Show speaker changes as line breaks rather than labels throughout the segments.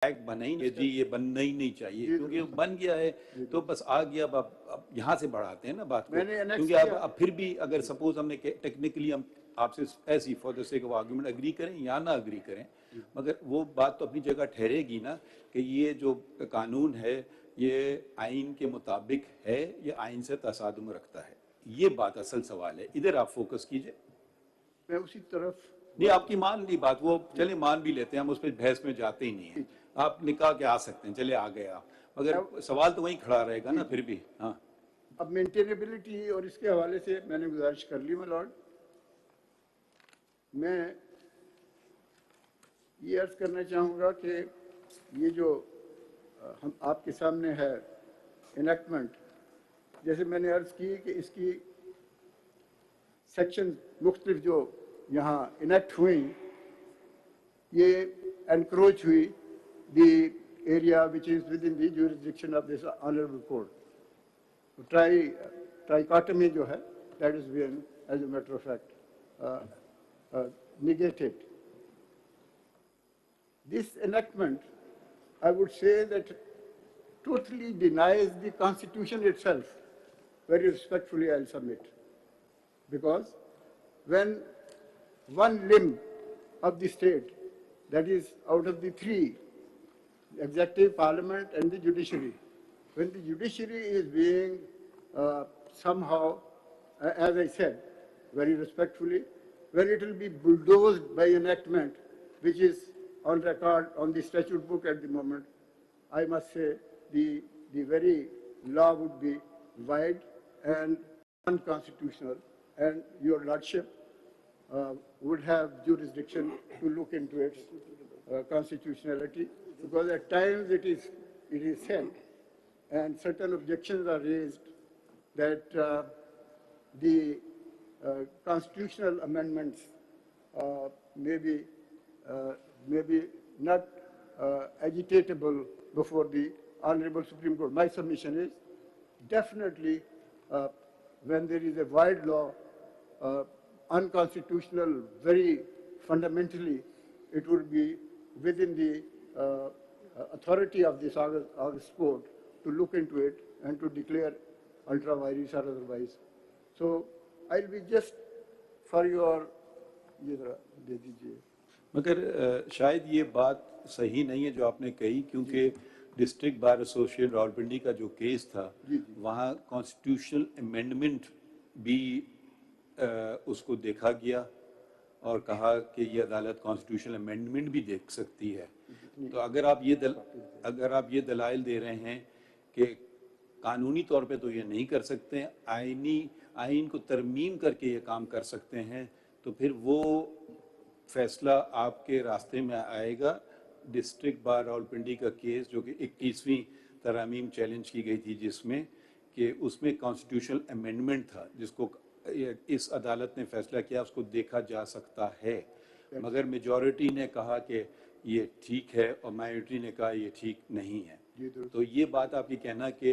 Act बना ही नहीं जी, ये बनना ही नहीं चाहिए, क्योंकि बन गया है तो बस आ गया। अब यहाँ से बढ़ाते हैं ना बात को, क्योंकि अब फिर भी अगर सपोज हमने टेक्निकली हम आपसे ऐसी for the sake of argument agree करें या ना अग्री करें, मगर वो बात तो अपनी जगह ठहरेगी ना कि ये जो कानून है ये आइन के मुताबिक है, ये आइन से तसादुम रखता है। ये बात असल सवाल है, इधर आप फोकस कीजिए।
मैं उसी तरफ
नहीं, आपकी मान ली बात, वो चले मान भी लेते हैं, हम उस पर बहस में जाते ही नहीं है। आप निकाह के आ सकते हैं, चले आ गए आप, मगर सवाल तो वहीं खड़ा रहेगा ना फिर भी। हाँ,
अब मेंटेनेबिलिटी और इसके हवाले से मैंने गुजारिश कर ली। लॉर्ड, मैं ये अर्ज करना चाहूँगा कि ये जो हम आपके सामने है इनेक्टमेंट, जैसे मैंने अर्ज की कि इसकी सेक्शन मुख्तलिफ जो यहाँ इनेक्ट हुई, ये एनक्रोच हुई the area which is within the jurisdiction of this honourable court. Trichotomy जो है, that is been as a matter of fact negated. This enactment, I would say that totally denies the Constitution itself. Very respectfully, I'll submit. Because when one limb of the state, that is out of the three, the executive, parliament, and the judiciary, when the judiciary is being somehow, as I said, very respectfully, when it will be bulldozed by enactment, which is on record on the statute book at the moment, I must say the very law would be wide and unconstitutional, and your lordship would have jurisdiction to look into its constitutionality, because at times it is said, and certain objections are raised, that the constitutional amendments may be not agitatable before the Honorable Supreme Court. My submission is definitely when there is a wide law, unconstitutional, very fundamentally, it would be within the authority of this August Court to look into it and to declare ultra vires or otherwise. So I'll be just for your ये दे दीजिए।
मगर शायद ये बात सही नहीं है जो आपने कही, क्योंकि डिस्ट्रिक्ट बार एसोसिएशन रावलपिंडी का जो केस था, वहाँ कॉन्स्टिट्यूशनल अमेंडमेंट भी उसको देखा गया और कहा कि ये अदालत कॉन्स्टिट्यूशनल अमेंडमेंट भी देख सकती है। तो अगर आप ये दलाइल दे रहे हैं कि कानूनी तौर पे तो ये नहीं कर सकते हैं, आइन को तरमीम करके ये काम कर सकते हैं, तो फिर वो फैसला आपके रास्ते में आएगा। डिस्ट्रिक्ट बार रावलपिंडी का केस जो कि 21वीं तरमीम चैलेंज की गई थी, जिसमें कि उसमें कॉन्स्टिट्यूशनल अमेंडमेंट था, जिसको इस अदालत ने फैसला किया उसको देखा जा सकता है, मगर मेजॉरिटी ने कहा कि ये ठीक है और माइनॉरिटी ने कहा ये ठीक नहीं है। तो ये बात आपकी कहना कि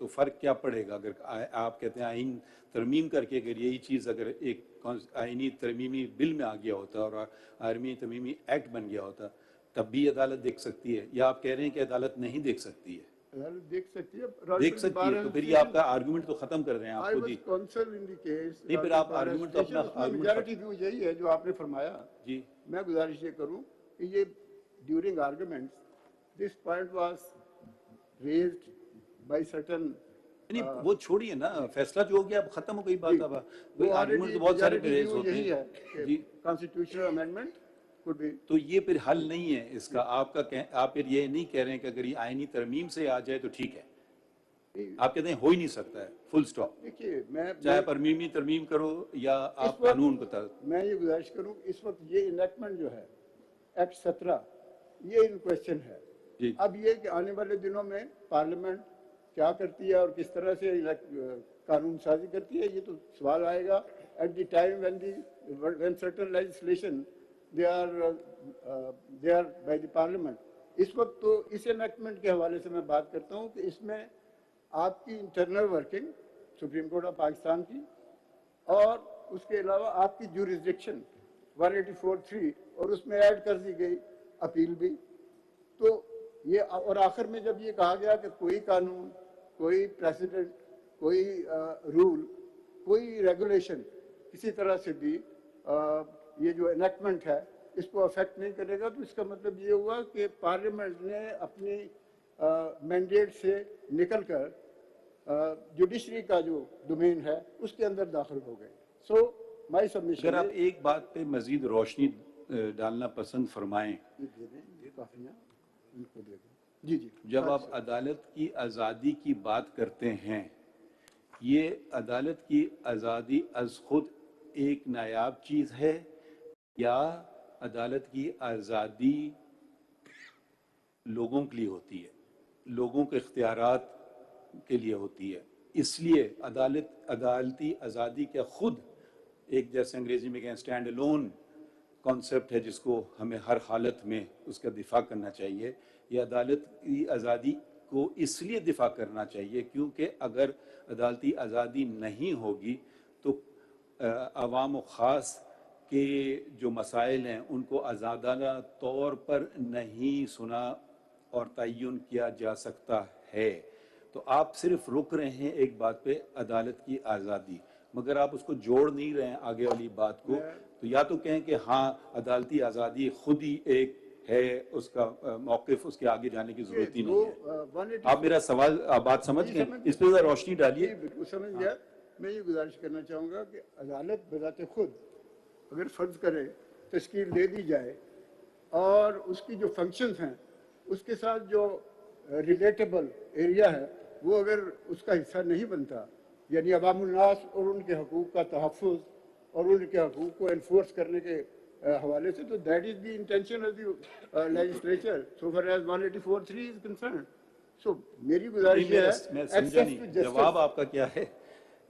तो फ़र्क क्या पड़ेगा अगर आप कहते हैं आइन तरमीम करके, अगर यही चीज़ अगर एक आइनी तरमीमी बिल में आ गया होता और आर्मी तरमीमी एक्ट बन गया होता, तब भी अदालत देख सकती है, या आप कह रहे हैं कि अदालत नहीं देख सकती है?
अदालत देख सकती है,
तो फिर ये आपका आर्गूमेंट तो खत्म कर रहे हैं आप खुद ही। नहीं, फिर आप आर्गूमेंट तो अपना
मेजॉरिटी व्यू यही है जो आपने फरमाया जी। मैं गुजारिश ये करूं कि ये during arguments this point was raised by certain,
नहीं वो छोड़िए ना, फैसला जो हो गया अब खत्म हो गई बात। अब वही आर्गुमेंट तो बहुत सारे रेज होते हैं जी।
कॉन्स्टिट्यूशनल अमेंडमेंट कुड बी,
तो ये फिर हल नहीं है इसका। आप फिर ये नहीं कह रहे हैं कि अगर ये आईनी तरमीम से आ जाए तो ठीक है, आप कहते हैं हो ही नहीं सकता है, फुल स्टॉप।
देखिए, मैं
चाहे परमीमी तरमीम करो या आप कानून बता।
मैं ये गुजारिश करूं, इस वक्त ये इनेक्टमेंट जो है एक्ट 17, ये इन क्वेश्चन है जी। अब ये कि आने वाले दिनों में पार्लियामेंट क्या करती है और किस तरह से कानून साजी करती है, ये तो सवाल आएगा at the time when certain legislation they are by the parliament. इस वक्त तो इस एनेक्टमेंट के हवाले से मैं बात करता हूँ कि इसमें आपकी internal working supreme court of Pakistan की और उसके अलावा आपकी ज्यूरिसडिक्शन 184(3) और उसमें ऐड कर दी गई अपील भी। तो ये और आखिर में जब ये कहा गया कि कोई कानून, कोई प्रेसिडेंट, कोई रूल, कोई रेगुलेशन किसी तरह से भी ये जो एनेक्टमेंट है इसको अफेक्ट नहीं करेगा, तो इसका मतलब ये हुआ कि पार्लियामेंट ने अपनी मैंडेट से निकलकर जुडिशरी का जो डोमेन है उसके अंदर दाखिल हो गए। So my submission.
अगर आप एक बात पे मजीद रोशनी डालना पसंद फरमाएं,
जी जी,
जब आप अदालत की आज़ादी की बात करते हैं, ये अदालत की आज़ादी अज खुद एक नायाब चीज़ है या अदालत की आज़ादी लोगों के लिए होती है, लोगों के इख्तियारात के लिए होती है? इसलिए अदालती आज़ादी क्या खुद एक, जैसे अंग्रेजी में कहें, स्टैंड अलोन कॉन्सेप्ट है जिसको हमें हर हालत में उसका दिफा करना चाहिए, या अदालत की आज़ादी को इसलिए दिफा करना चाहिए क्योंकि अगर अदालती आज़ादी नहीं होगी तो अवाम व ख़ास के जो मसाइल हैं उनको आज़ादाना तौर पर नहीं सुना और तय्युन किया जा सकता है। तो आप सिर्फ रुक रहे हैं एक बात पे, अदालत की आज़ादी, मगर आप उसको जोड़ नहीं रहे हैं आगे वाली बात को। तो या तो कहें कि हाँ अदालती आज़ादी खुद ही एक है, उसका मौक़िफ़, उसके आगे जाने की ज़रूरत ही नहीं है। आप मेरा सवाल, आप बात समझ गए, इस पर रोशनी डालिए।
बिल्कुल समझ गया। मैं ये गुजारिश करना चाहूँगा कि अदालत बजाते खुद अगर फ़र्ज़ करे तश्कील दे दी जाए और उसकी जो फंक्शंस हैं उसके साथ जो रिलेटेबल एरिया है वो अगर उसका हिस्सा नहीं बनता, यानी अवामुन्नास और उनके हकूक़ का तहफ़्फ़ुज़ और उनके हकूक़ को एनफोर्स करने के हवाले से, तो that is the intention of the legislature so far as 184(3) is concern. So मेरी गुजारिश है,
मैं समझा नहीं जवाब आपका क्या है,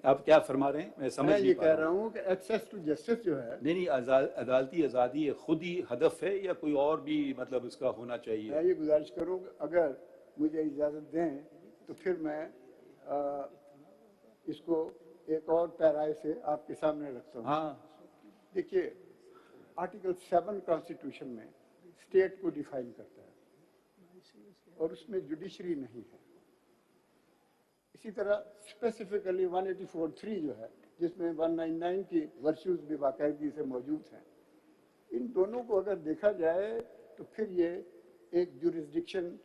आप क्या फरमा रहे हैं, मैं समझ नहीं पा रहा।
मैं ये कह रहा हूँ कि एक्सेस टू जस्टिस जो है,
नहीं, अदालती आज़ादी खुद ही हदफ है या कोई और भी मतलब इसका होना चाहिए?
मैं ये गुजारिश करूँ कि अगर मुझे इजाज़त दें तो फिर मैं इसको एक और पैराए से आपके सामने रखता हूँ।
हाँ,
देखिए, आर्टिकल 7 कॉन्स्टिट्यूशन में स्टेट को डिफाइन करता है और उसमें जुडिशरी नहीं है। इसी तरह स्पेसिफिकली 184(3) जो है, जिसमें 199 की वर्च्यूज भी बाकायदगी से मौजूद हैं, इन दोनों को अगर देखा जाए तो फिर ये एक जुरिस्डिक्शन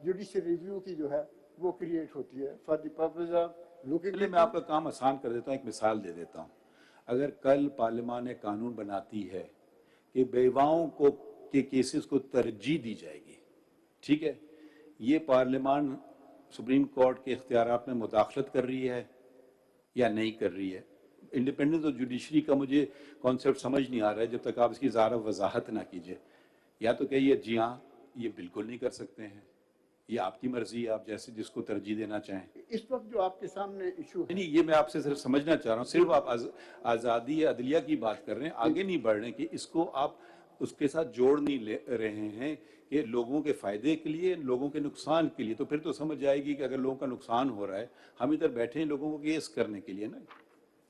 जुडिशियल रिव्यू की जो है वो क्रिएट होती है for the purpose of looking.
मैं आपका काम आसान कर देता हूँ, एक मिसाल दे देता हूँ। अगर कल पार्लियामान एक कानून बनाती है कि बेवाओं को के केसेस को तरजीह दी जाएगी, ठीक है, ये पार्लियामान सुप्रीम कोर्ट के इख्तियारात में मुदाखलत कर रही है या नहीं कर रही है? इंडिपेंडेंस ऑफ जुडिशरी का मुझे कॉन्सेप्ट समझ नहीं आ रहा है जब तक आप इसकी ज़ारा वजाहत ना कीजिए। या तो कहिए जी हाँ ये बिल्कुल नहीं कर सकते हैं, ये आपकी मर्जी है, आप जैसे जिसको तरजीह देना चाहें।
इस वक्त जो आपके सामने इशू है,
नहीं, ये मैं आपसे सिर्फ समझना चाह रहा हूँ, सिर्फ आप आज़ादी अदलिया की बात कर रहे हैं, आगे नहीं बढ़ रहे हैं कि इसको आप उसके साथ जोड़ नहीं ले रहे हैं कि लोगों के फ़ायदे के लिए, लोगों के नुकसान के लिए। तो फिर तो समझ जाएगी कि अगर लोगों का नुकसान हो रहा है, हम इधर बैठे हैं लोगों को केस करने के लिए ना।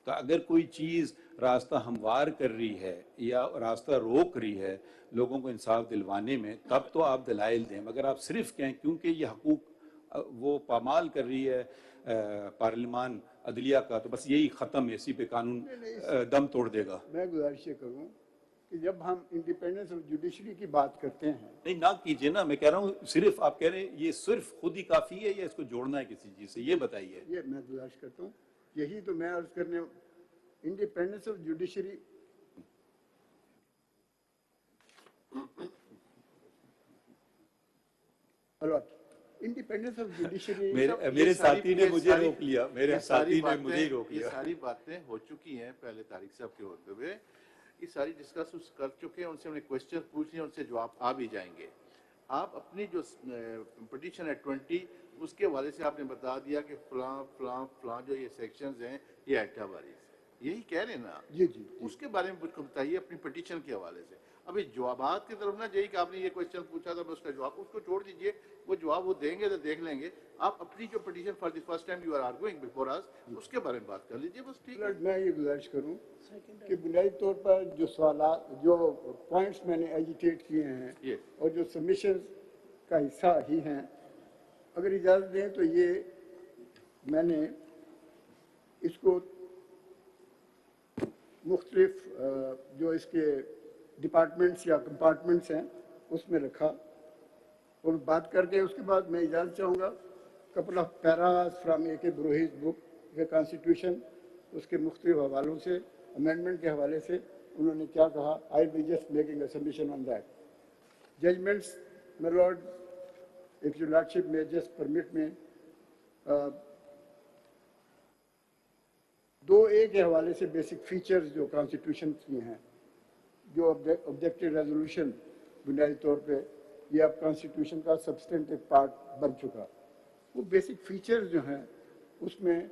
तो अगर कोई चीज़ रास्ता हमवार कर रही है या रास्ता रोक रही है लोगों को इंसाफ दिलवाने में, तब तो आप दलाइल दें। मगर आप सिर्फ कहें क्योंकि ये हकूक़ वो पामाल कर रही है पार्लियामान अदलिया का, तो बस यही ख़त्म, इसी पे कानून दम तोड़ देगा।
मैं गुजारिश करूँ कि जब हम इंडिपेंडेंस ऑफ जुडिशरी की बात करते हैं,
नहीं ना कीजिए ना, मैं कह रहा हूँ सिर्फ आप कह रहे हैं ये सिर्फ खुद ही काफ़ी है या इसको जोड़ना है किसी चीज़ से, ये बताइए।
ये मैं गुजारिश करता हूँ, यही तो मैं अर्ज करने, independence of judiciary independence of judiciary
मेरे साथी ने मुझे रोक लिया, मेरे साथी ने मुझे रोक लिया।
ये सारी बातें हो चुकी हैं पहले तारिक साहब के होते हुए, ये सारी डिस्कस कर चुके हैं, उनसे हमने क्वेश्चन पूछ लिए, उनसे जवाब आ भी जाएंगे। आप अपनी जो पिटीशन है 20 उसके हवाले से आपने बता दिया कि फलां जो ये सेक्शंस हैं ये एटावारी, यही कह रहे हैं ना?
जी जी,
उसके बारे में कुछ बताइए अपनी पिटीशन के हवाले से। अभी जवाबात की तरफ ना जाइए कि आपने ये क्वेश्चन पूछा था, उसका जवाब उसको छोड़ दीजिए, वो जवाब वो देंगे तो देख लेंगे। आप अपनी जो petition for the first time you are arguing before us, उसके बारे में बात कर लीजिए, बस ठीक है।
मैं ये गुजारिश करूं कि बुनियादी तौर पर जो सवाल, जो पॉइंट्स मैंने एजिटेट किए हैं और जो सबमिशन का हिस्सा ही हैं। अगर इजाज़त दें तो ये मैंने इसको मुख्तलिफ जो इसके डिपार्टमेंट्स या कंपार्टमेंट्स हैं उसमें रखा और बात करके उसके बाद मैं इजाज़त चाहूँगा। कपल ऑफ पैराज फ्राम ए के ब्रोहिज बुक द कॉन्स्टिट्यूशन, उसके मुख्तलिफ हवालों से, अमेंडमेंट के हवाले से उन्होंने क्या कहा। I be just making a submission on that. Judgments my lord, if your lordship may just permit me, 2A के हवाले से बेसिक फीचर्स जो कॉन्स्टिट्यूशन की हैं, जो ऑब्जेक्टिव रेजोल्यूशन बुनियादी तौर पे ये अब कॉन्स्टिट्यूशन का सब्सटेंटिव पार्ट बन चुका। वो बेसिक फीचर्स जो हैं उसमें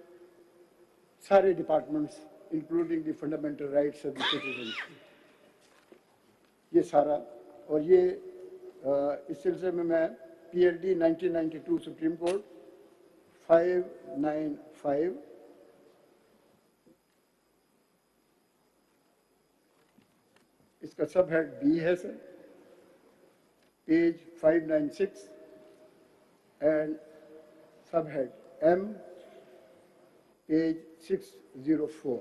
सारे departments including the fundamental rights of the citizen, ये सारा, और ये इस सिलसिले में मैं PLD 1992 सुप्रीम कोर्ट 595 इसका सब हेड B है सर, पेज 596 एंड सब हेड M पेज 604,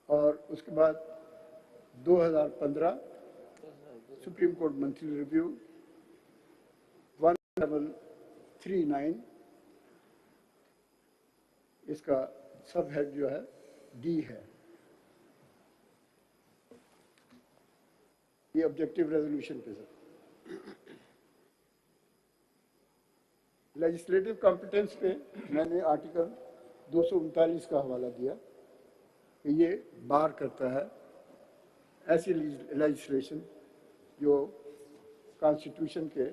और उसके बाद 2015 सुप्रीम कोर्ट मंथली रिव्यू 1739, इसका सब हेड जो है D है। ये ऑब्जेक्टिव रेजोल्यूशन पे सर। लेजिस्लेटिव कॉम्पिटेंस पे मैंने आर्टिकल 239 का हवाला दिया कि ये बार करता है ऐसी लेजिस्लेशन जो कॉन्स्टिट्यूशन के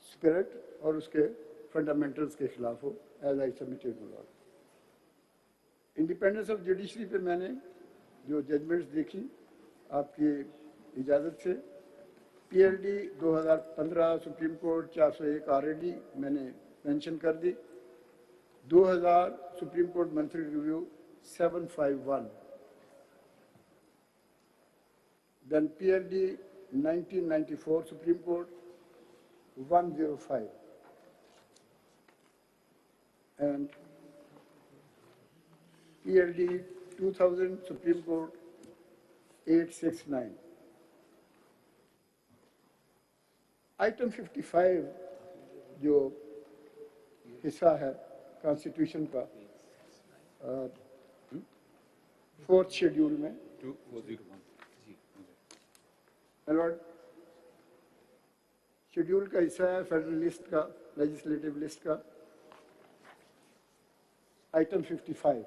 स्पिरिट और उसके फंडामेंटल्स के खिलाफ हो, as I submitted to lord. Independence of judiciary पे मैंने जो जजमेंट्स देखी आपकी इजाज़त से, PLD 2015 सुप्रीम कोर्ट 401 ऑलरेडी मैंने मेंशन कर दी। 2000 Supreme Court Monthly Review 751, then PLD 1994 Supreme Court 105 and PLD 2000 Supreme Court 869। Item 55 जो हिस्सा है कॉन्स्टिट्यूशन का फोर्थ शेड्यूल में, 2401 लॉर्ड, शेड्यूल का हिस्सा है फेडरल लिस्ट का, लेजिस्लेटिव लिस्ट का। आइटम 55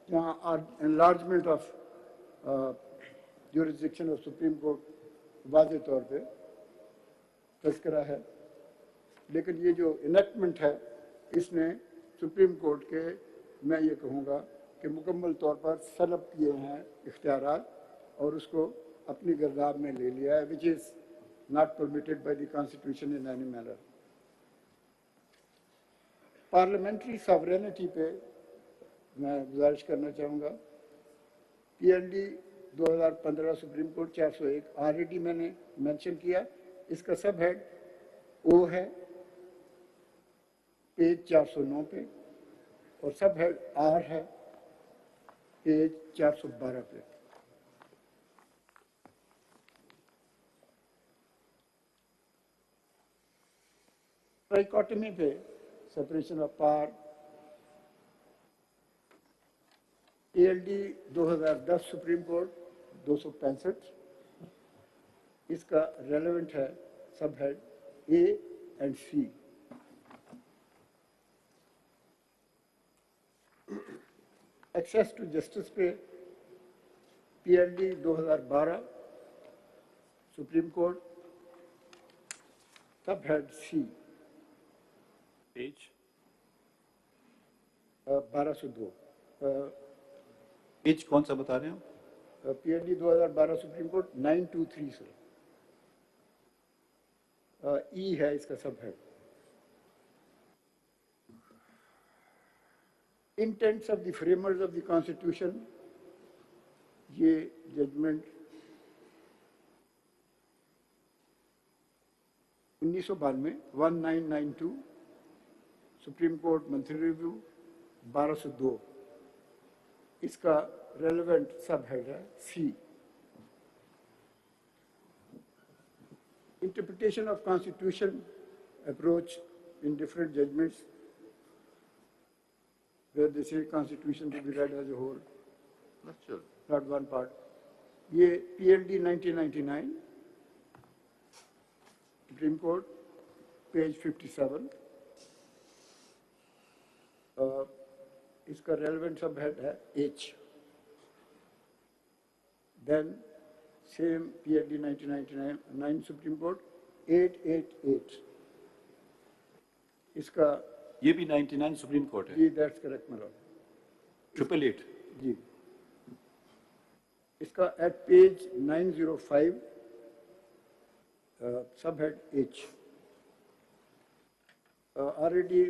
जहाँ enlargement of jurisdiction of Supreme Court वाज़े तौर पे तज़किरा है, लेकिन ये जो इनेक्टमेंट है इसने सुप्रीम कोर्ट के, मैं ये कहूँगा कि मुकम्मल तौर पर सलब किए हैं इख्तियारात और उसको अपनी गर्दाब में ले लिया है, which is not permitted by the constitution in any manner. Parliamentary sovereignty पे मैं गुजारिश करना चाहूँगा। PLD 2015 सुप्रीम कोर्ट 401 ऑलरेडी मैंने मेंशन किया, इसका सब हेड O है पेज 409 पे, और सब हेड R है पेज 412 पे। ट्राइकोटमी पे separation of power, PLD 2010 Supreme Court 265, इसका रेलेवेंट है sub head A and C। Access to justice पे PLD 2012 Supreme Court sub head C,
page
1202।
Page कौन सा बता रहे हैं आप?
PLD 2012 Supreme Court 923 sir, E है इसका सब head. Intents of the framers of the constitution, ये judgment 1992 1992 Supreme Court Monthly Review 1202 इसका रेलेवेंट सब हेड है C interpretation of constitution approach in different judgments where they say constitution to be read as a whole, not one part. ये PLD 1999 Supreme Court page 57 इसका relevant subhead है H. Then same PLD 1999 Supreme Court 888 इसका
ये भी 99 supreme court है।
जी that's correct my lord.
888
जी इसका at page 905 subhead H already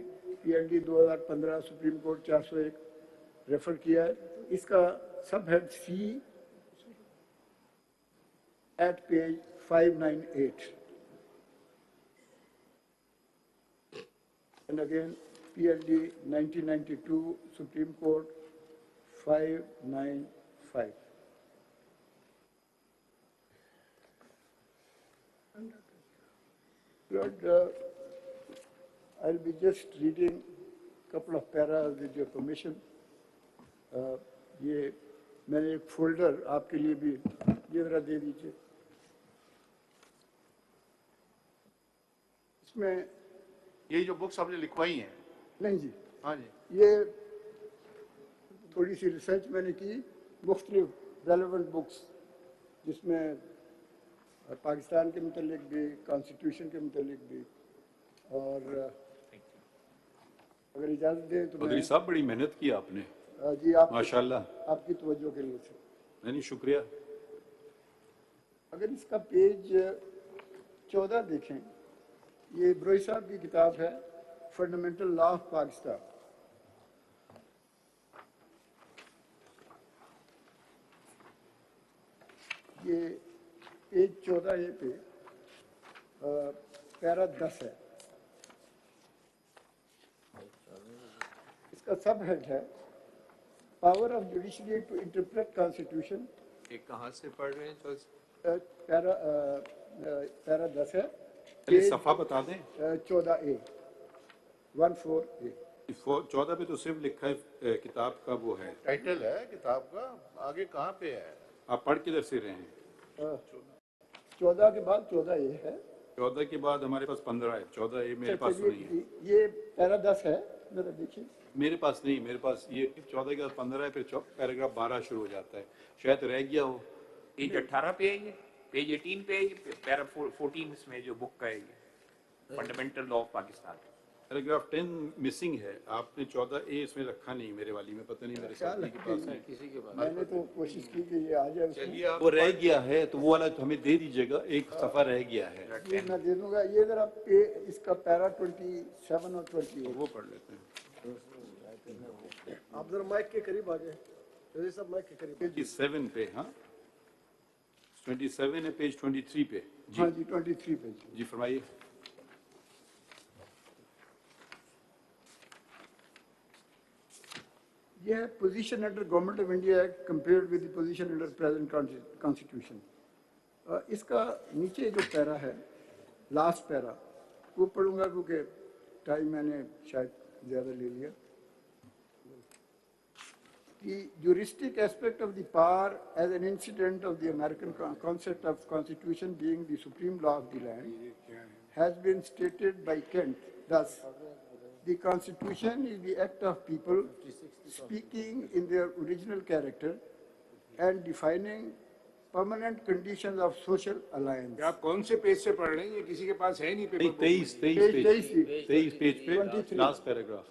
PLD 2015 Supreme Court 401 refer किया है इसका subhead C at page 598 and again PLD 1992 Supreme Court 595. Lord, I'll be just reading a couple of paras with your permission. ये मैंने एक folder आपके लिए भी ये जरा दे दीजिए इसमें
ये जो बुक्स आपने लिखवाई हैं
नहीं जी
हाँ जी
ये थोड़ी सी रिसर्च मैंने की मुख्तलिफ रेलेवेंट बुक्स जिसमें पाकिस्तान के मुतल्लिक भी कॉन्स्टिट्यूशन के मुतल्लिक भी और अगर इजाज़त दें तो
चौधरी साहब बड़ी मेहनत की आपने
जी आप
माशाल्लाह
आपकी तवज्जो के लिए से
नहीं शुक्रिया।
अगर इसका पेज 14 देखें ये ब्रोई साहब की किताब है फंडामेंटल लॉ ऑफ पाकिस्तान ये पेज 14 पे पैरा 10 है इसका सब हेड है power of judiciary to interpret constitution
ये कहाँ से पढ़ रहे हैं
पैरा 10 है
पहले सफा बता दें
14A 14A
14 पे तो सिर्फ लिखा है किताब का वो है
टाइटल है किताब का आगे कहाँ पे है
आप पढ़ किधर से रहे हैं
14 के बाद 14A है
14 के बाद हमारे पास 15 है 14 मेरे पास तो नहीं है
ये पैरा 10 है जरा देखिए
मेरे पास नहीं मेरे पास ये 14 के बाद 15 है फिर पैराग्राफ 12 शुरू हो जाता है शायद रह गया हो
पेज 18 पे है ये पेज 18 पे है ये पैरा 14 इसमें जो बुक का है ये fundamental law of Pakistan
paragraph 10 missing है आपने 14A इसमें रखा नहीं मेरे वाली में पता नहीं मेरे साथी के पास है
किसी के पास
मैंने तो कोशिश की कि ये आ जाए उसमें।
चलिए आप
वो रह गया है तो वो वाला तो हमें दे दीजिएगा एक सफा रह गया है
ये मैं दे दूंगा ये जरा इसका पैरा 27 और 28
वो पढ़ लेते हैं
आप जरा माइक के करीब आ जाए जैसे सब माइक के करीब
27 पे हाँ 27 है पेज 23 पे
हाँ जी 23 पे
जी फरमाइए
ये है position under government of India act compared with the position under present constitution इसका नीचे जो पैरा है लास्ट पैरा वो पढ़ूंगा क्योंकि टाइम मैंने शायद ज़्यादा ले लिया The juristic aspect of the power as an incident of the American concept of constitution being the supreme law of the land has been stated by Kent. Thus, the constitution is the act of people speaking in their original character and defining permanent conditions of social alliance.
आप कौन से page से पढ़ रहे हैं ये किसी के पास है नहीं पेपर
23 पेज पे
23
लास्ट पैराग्राफ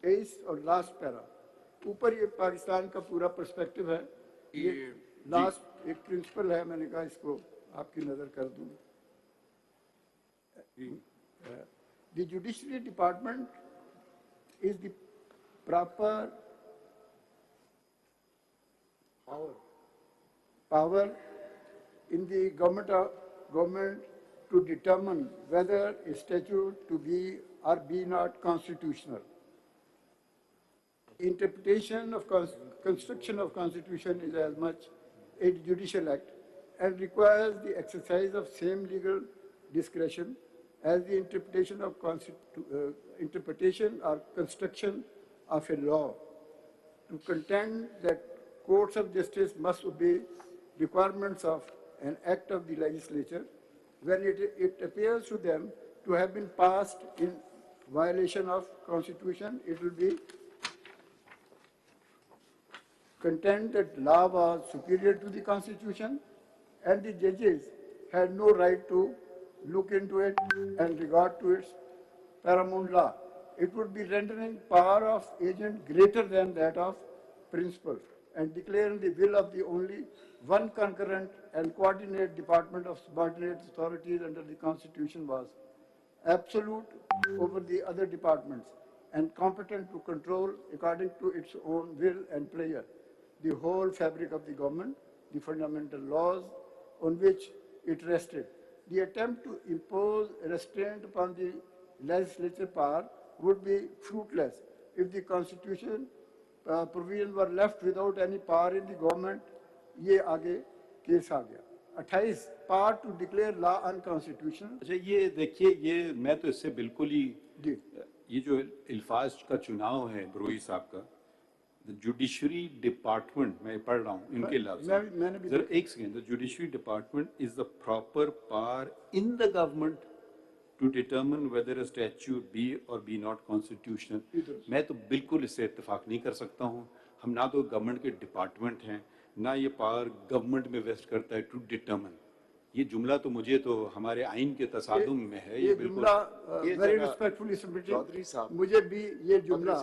23 और लास्ट पैरा ऊपर ये पाकिस्तान का पूरा पर्सपेक्टिव है ये लास्ट एक प्रिंसिपल है मैंने कहा इसको आपकी नजर कर दूं the judiciary department is the proper power in the government to determine whether a statute to be or be not constitutional. Interpretation of construction of constitution is as much a judicial act and requires the exercise of same legal discretion as the interpretation of interpretation or construction of a law. To contend that courts of justice must obey requirements of an act of the legislature when it appears to them to have been passed in violation of constitution, it will be contend that law was superior to the constitution and the judges had no right to look into it and regard to its paramount law. It would be rendering power of agent greater than that of principal and declaring the will of the only one concurrent and coordinate department of subordinate authorities under the constitution was absolute over the other departments and competent to control according to its own will and pleasure the whole fabric of the government, the fundamental laws on which it rested. The attempt to impose restraint upon the legislative power would be fruitless if the constitution provisions were left without any power in the government. ये आगे case आ गया 28 power to declare law unconstitutional.
अच्छा ये देखिए ये मैं तो इससे बिल्कुल ही ये जो अल्फाज का चुनाव है ब्रोई साहब का द जुडिशरी डिपार्टमेंट मैं पढ़ रहा हूँ इनके लफ्ज़ जरा एक second the judiciary department is the proper power in the government to determine whether a statute be or be not constitutional. मैं तो बिल्कुल इससे इत्तेफाक नहीं कर सकता हूँ हम ना तो गवर्नमेंट के डिपार्टमेंट हैं ना ये पावर गवर्नमेंट में वेस्ट करता है टू डिटर्मिन ये जुमला तो मुझे तो हमारे आइन के तसादुम में है ये
जुमला वेरी रिस्पेक्टफुली सबमिटेड मुझे भी ये जुमला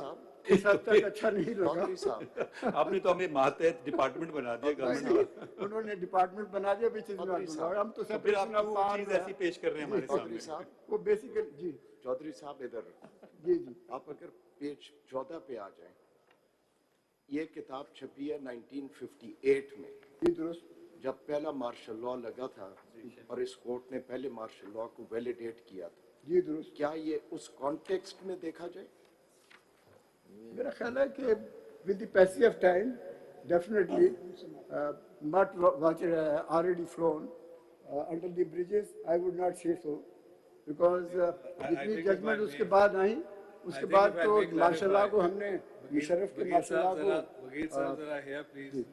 इस हद तक अच्छा नहीं लगा
आपने तो हमें मातहत डिपार्टमेंट बना दिया गवर्नमेंट
उन्होंने डिपार्टमेंट बना दिया विच इज नॉट हम तो सेपरेशन ऑफ पावर
चीज ऐसी पेश कर रहे हैं हमारे सामने
वो बेसिकली जी
चौधरी साहब इधर
जी जी
आप अगर पेज 14 पे आ जाएं ये किताब छपी है 1958 में
जी दुरुस्त
जब पहला मार्शल लॉ लगा था और इस कोर्ट ने पहले मार्शल लॉ को वैलिडेट किया था
जी दुरुस्त
क्या ये उस कॉन्टेक्स्ट में देखा जाए
मेरा ख्याल है कि with the passage of time definitely not what already flown under the bridges I would not say so because जितनी जजमेंट उसके बाद आई उसके बाद तो माशाल्लाह को हमने मुशर्रफ के माशाल्लाह को
वकील साहब जरा here please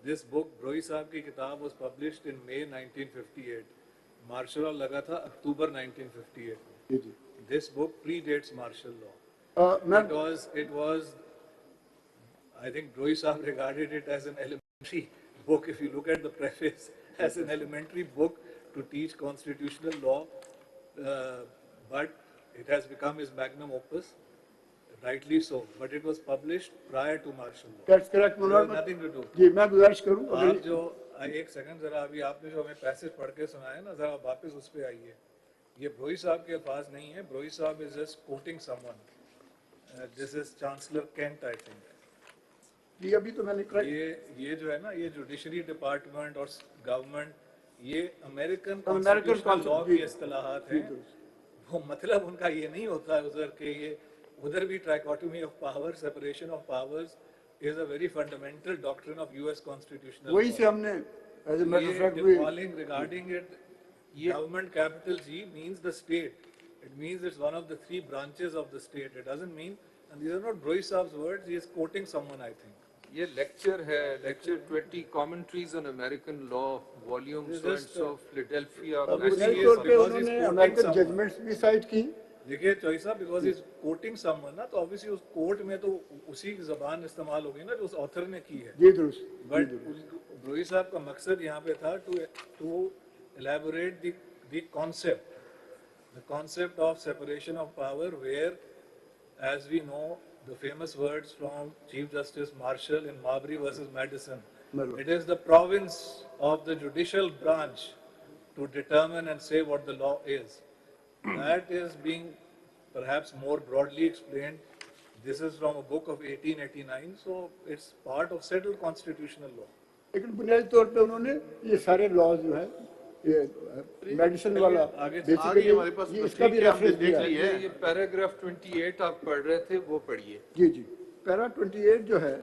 this book Brohi साहब की किताब was published in May 1958 martial law लगा था अक्टूबर 1958 this book predates martial law because it was I think Broi Sahab regarded it as an elementary book if you look at the preface as an elementary book to teach constitutional law but it has become his magnum opus rightly so but it was published prior to martial law
that's correct
nothing to do
जी मैं गुजारिश करूं
आप जो एक second जरा अभी आपने जो हमें पैसेज पढ़ के सुनाया ना जरा वापस उस पे आइए ये ब्रोई साहब के अल्फाज नहीं है ब्रोई साहब is just coating someone this is chancellor Kent I think
ये अभी तो मैंने
ये जो है ना ये जुडिशरी डिपार्टमेंट और गवर्नमेंट ये अमेरिकन लॉ की इस्तिलाहात हैं वो मतलब उनका ये नहीं होता है उधर के ये उधर भी trichotomy of power separation of powers is a very fundamental doctrine of US constitutional
वही से हमने as a matter of fact
calling regarding it government capital G means the state it means it's one of the three branches of the state it doesn't mean and these are not Broi Saab's words he is quoting someone I think
ये lecture है lecture 20 commentaries on American law volume so of Philadelphia
उन्होंने American judgements भी site की
देखिए चौधरी साहब because is coating someone ना तो obviously उस कोर्ट में तो उसी की जबान इस्तेमाल होगी ना जो उस ऑथर ने की है
जी दुरुस्त
बट ब्रोई साहब का मकसद यहाँ पे था to elaborate the concept of separation of power where as we know the famous words from Chief Justice Marshall in Marbury versus Madison it is the province of the judicial branch to determine and say what the law is that is being perhaps more broadly explained. This is from a book of 1889, so it's part of settled constitutional law.
लेकिन बुनियादी तौर पे उन्होंने ये सारे laws जो है medicine वाला
आगे
बेसिकली
हमारे पास
ये इसका भी
तस्वीर हमने
रेफरेंस
देख
दिया
ली
है।
है।
ये पैराग्राफ 28 आप पढ़ रहे थे, वो पढ़िए।
जी जी, पैरा 28 जो है,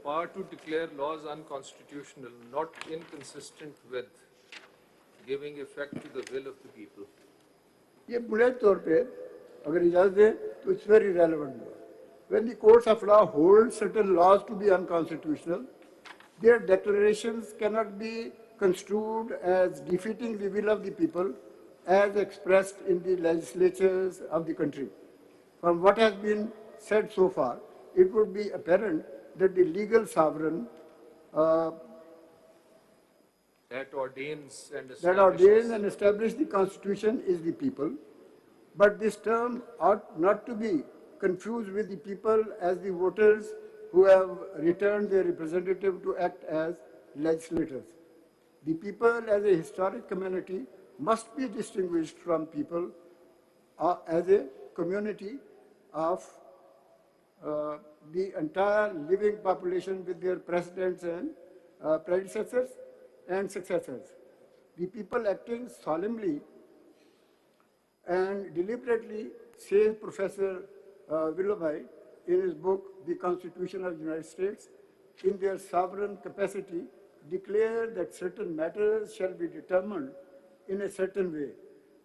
Power to declare laws unconstitutional, not inconsistent with giving effect to the will of the people.
ये बुनियादी तौर पे अगर इजाजत दे तो it's very relevant. When the courts of law hold certain laws to be unconstitutional, their declarations cannot be construed as defeating the will of the people as expressed in the legislatures of the country. From what has been said so far, it would be apparent that the legal sovereign
That ordains and
that ordains
establishes.
and establishes the Constitution is the people. But this term ought not to be confused with the people as the voters who have returned their representative to act as legislators. The people as a historic community must be distinguished from people as a community of the entire living population with their presidents and predecessors and successors. The people acting solemnly and deliberately, says Professor Willoughby in his book, The Constitution of the United States, in their sovereign capacity, declare that certain matters shall be determined in a certain way.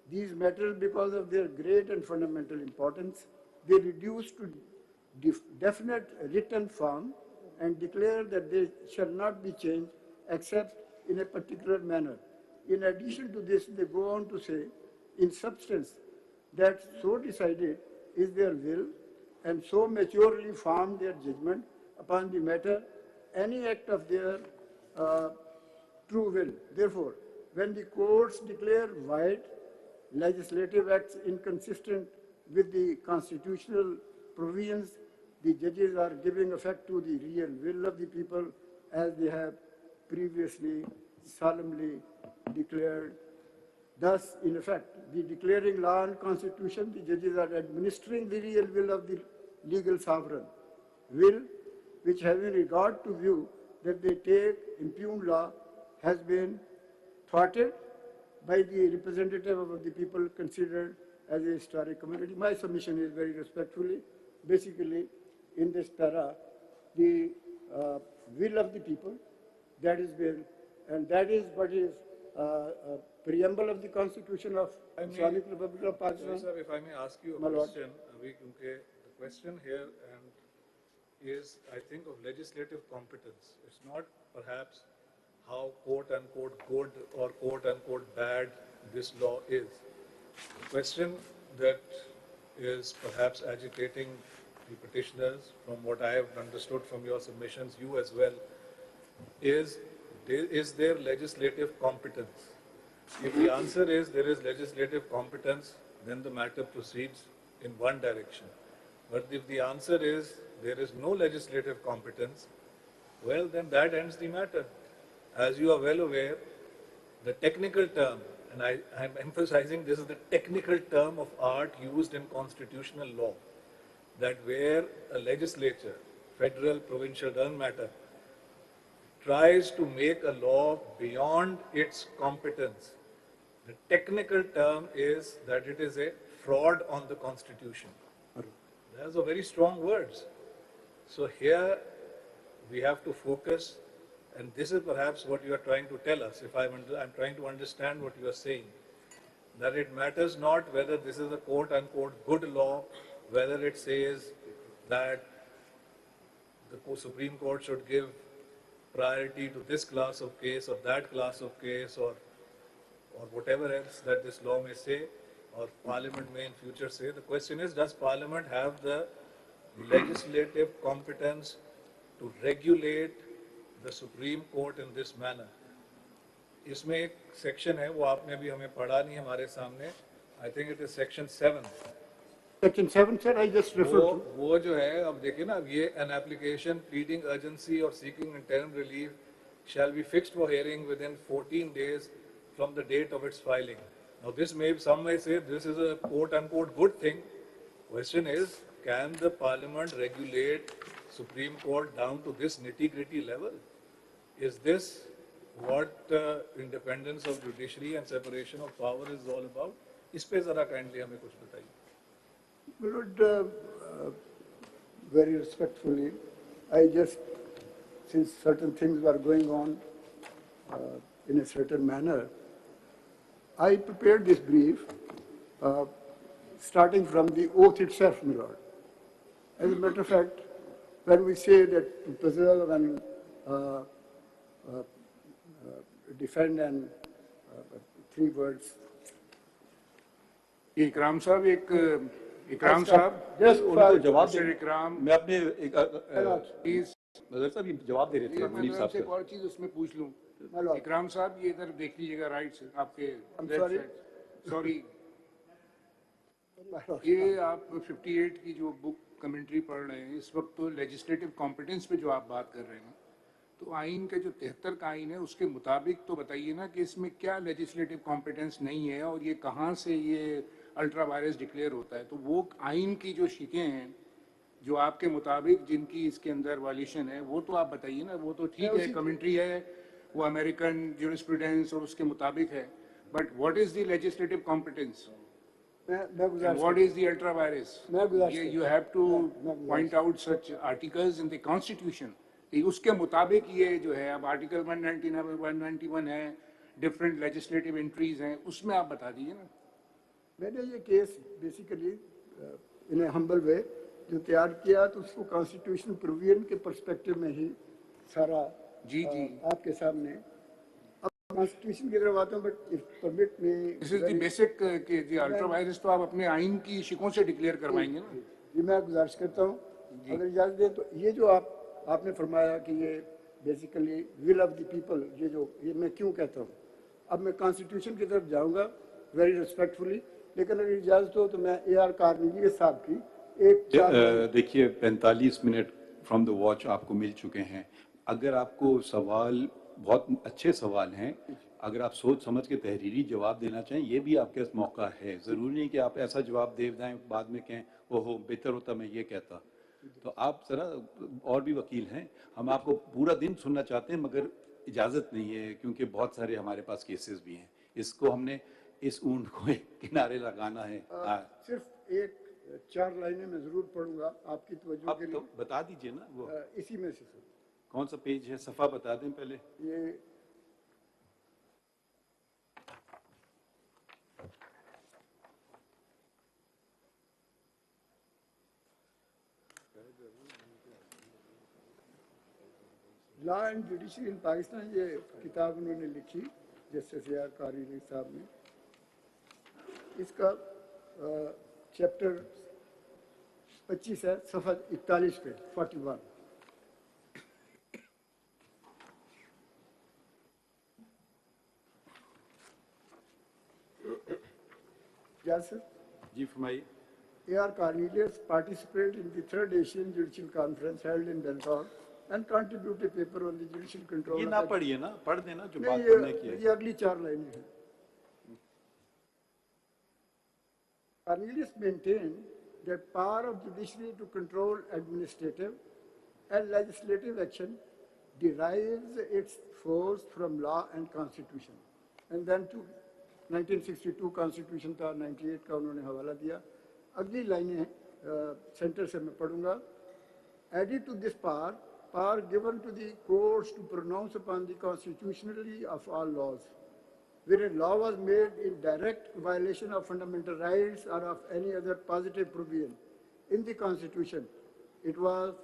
These matters, because of their great and fundamental importance, they reduce to definite written form and declare that they shall not be changed except in a particular manner. In addition to this, they go on to say, in substance, that so decided is their will and so maturely formed their judgment upon the matter, any act of their true will. Therefore, when the courts declare void legislative acts inconsistent with the constitutional provisions, the judges are giving effect to the real will of the people as they have previously solemnly declared. Thus, in effect, the declaring law and constitution, the judges are administering the real will of the legal sovereign, will which, having regard to view that they take impugned law, has been thwarted by the representative of the people considered as a historic community. My submission is very respectfully, basically, in this para, the will of the people, that is will, and that is what is preamble of the Constitution of Islamic Republic of Pakistan.
Sir, if I may ask you a
My lord.
question, the question here is, I think, of legislative competence. It's not perhaps how quote-unquote good or quote-unquote bad this law is. The question that is perhaps agitating the petitioners, from what I have understood from your submissions, you as well, is there legislative competence? If the answer is there is legislative competence, then the matter proceeds in one direction. But if the answer is there is no legislative competence, well, then that ends the matter. As you are well aware, the technical term, and I'm emphasizing this is the technical term of art used in constitutional law, that where a legislature, federal, provincial, doesn't matter, tries to make a law beyond its competence, the technical term is that it is a fraud on the Constitution. Those are very strong words. So here we have to focus, and this is perhaps what you are trying to tell us, if I'm trying to understand what you are saying, that it matters not whether this is a quote-unquote good law, whether it says that the Supreme Court should give priority to this class of case or that class of case or whatever else that this law may say or Parliament may in future say. The question is, does Parliament have the legislative competence to regulate the Supreme Court in this manner? इसमें एक section है, वो आपने भी हमें पढ़ा नहीं हमारे सामने. I think it is section 7.
Section 7, sir, I just referred to.
वो जो है, अब देखिए ना, ये an application pleading urgency or seeking interim relief shall be fixed for hearing within 14 days from the date of its filing. Now this may, some may say this is a quote-unquote good thing. Question is, can the Parliament regulate Supreme Court down to this nitty-gritty level? Is this what independence of judiciary and separation of power is all about. इस पे जरा kindly हमें कुछ बताइए.
My Lord, very respectfully, I just, since certain things were going on in a certain manner, I prepared this brief starting from the oath itself, my Lord. As a matter of fact, when we say that to preserve and defend and three words.
इकराम साहब इकराम
Just
साहब
उनको जवाब
mister
दे
इकराम
मैं अपने
please
mother साहब ये जवाब दे रहे थे
मैं
मुनीर साहब
आपसे एक
का.
और चीज उसमें पूछ लूं.
My Lord.
इकराम साहब ये इधर देख लीजिएगा राइट से आपके
sorry.
Sorry
My Lord.
ये आप 58 की जो बुक कमेंट्री पढ़ रहे हैं इस वक्त तो लेजिस्लेटिव कॉम्पिटेंस पे जो आप बात कर रहे हैं तो आइन के जो 73 का आइन है उसके मुताबिक तो बताइए ना कि इसमें क्या लेजिस्लेटिव कॉम्पिटेंस नहीं है और ये कहाँ से ये अल्ट्रा वायरस डिक्लेयर होता है. तो वो आइन की जो शिकें हैं जो आपके मुताबिक जिनकी इसके अंदर वायलेशन है वो तो आप बताइए ना. वो तो ठीक है कमेंट्री है वो अमेरिकन ज्यूरिस्प्रूडेंस और उसके मुताबिक है but what is the legislative competence
मैं गुजारिश
what is the ultra virus
मैं गुजारिश
you have to point out such articles in the constitution कि उसके मुताबिक ये जो है अब आर्टिकल 191 है डिफरेंट लेजिस्लेटिव एंट्रीज हैं उसमें आप बता दीजिए ना.
मैंने ये केस बेसिकली इन ए हम्बल वे जो तैयार किया तो उसको कॉन्स्टिट्यूशन प्रोविजन के पर्सपेक्टिव में ही सारा
जी
आपके सामने. अब कॉन्स्टिट्यूशन की तरफ आता हूँ but if permit me
this is the basic कि द अल्ट्रा वायरस तो आप अपने आइन की शिकों से डिक्लेयर करवाएंगे ना.
जी मैं गुजारिश करता हूँ अगर इजाज़त दें तो ये जो आपने फरमाया कि ये basically will of the people ये मैं क्यों कहता हूँ. अब मैं कॉन्स्टिट्यूशन की तरफ जाऊँगा वेरी रिस्पेक्टफुली लेकिन अगर इजाज़त हो तो मैं AR कार्नेगी साहब की एक
देखिए 45 मिनट फ्रॉम द वॉच आपको मिल चुके हैं. अगर आपको सवाल बहुत अच्छे सवाल हैं अगर आप सोच समझ के तहरीरी जवाब देना चाहें ये भी आपके पास मौका है. ज़रूरी नहीं कि आप ऐसा जवाब दे दें बाद में कहें ओहो बेहतर होता मैं ये कहता. तो आप ज़रा और भी वकील हैं हम आपको पूरा दिन सुनना चाहते हैं मगर इजाज़त नहीं है क्योंकि बहुत सारे हमारे पास केसेस भी हैं. इसको हमने इस ऊंट को एक किनारे लगाना है.
सिर्फ एक 4 लाइनें मैं जरूर पढ़ूंगा आपकी तवज्जो के लिए.
तो बता दीजिए ना वो
इसी में से
कौन सा पेज है सफ़ा बता दें पहले.
ये लॉ एंड जुडिशरी इन पाकिस्तान ये किताब उन्होंने लिखी जस्टिस AR कारी साहब ने. इसका चैप्टर 25 है सफ़ा 41 पे 41. Yes, sir.
जी फरमाइए.
AR Cornelius participated in the 3rd Asian Judicial Conference held in Bangkok and contributed a paper on the judicial control.
ये ना पढ़िए ना पढ़ देना जो बात
नहीं
करने की है.
ये अगली 4 लाइनें हैं. Cornelius maintained that power of judiciary to control administrative and legislative action derives its force from law and constitution. And then to 1962 constitution था 98 का उन्होंने हवाला दिया. अगली लाइनें सेंटर से मैं पढ़ूंगा. Added to this power given to the courts to pronounce upon the constitutionality of all laws. Where a law was made in direct violation of fundamental rights or of any other positive provision in the Constitution, it was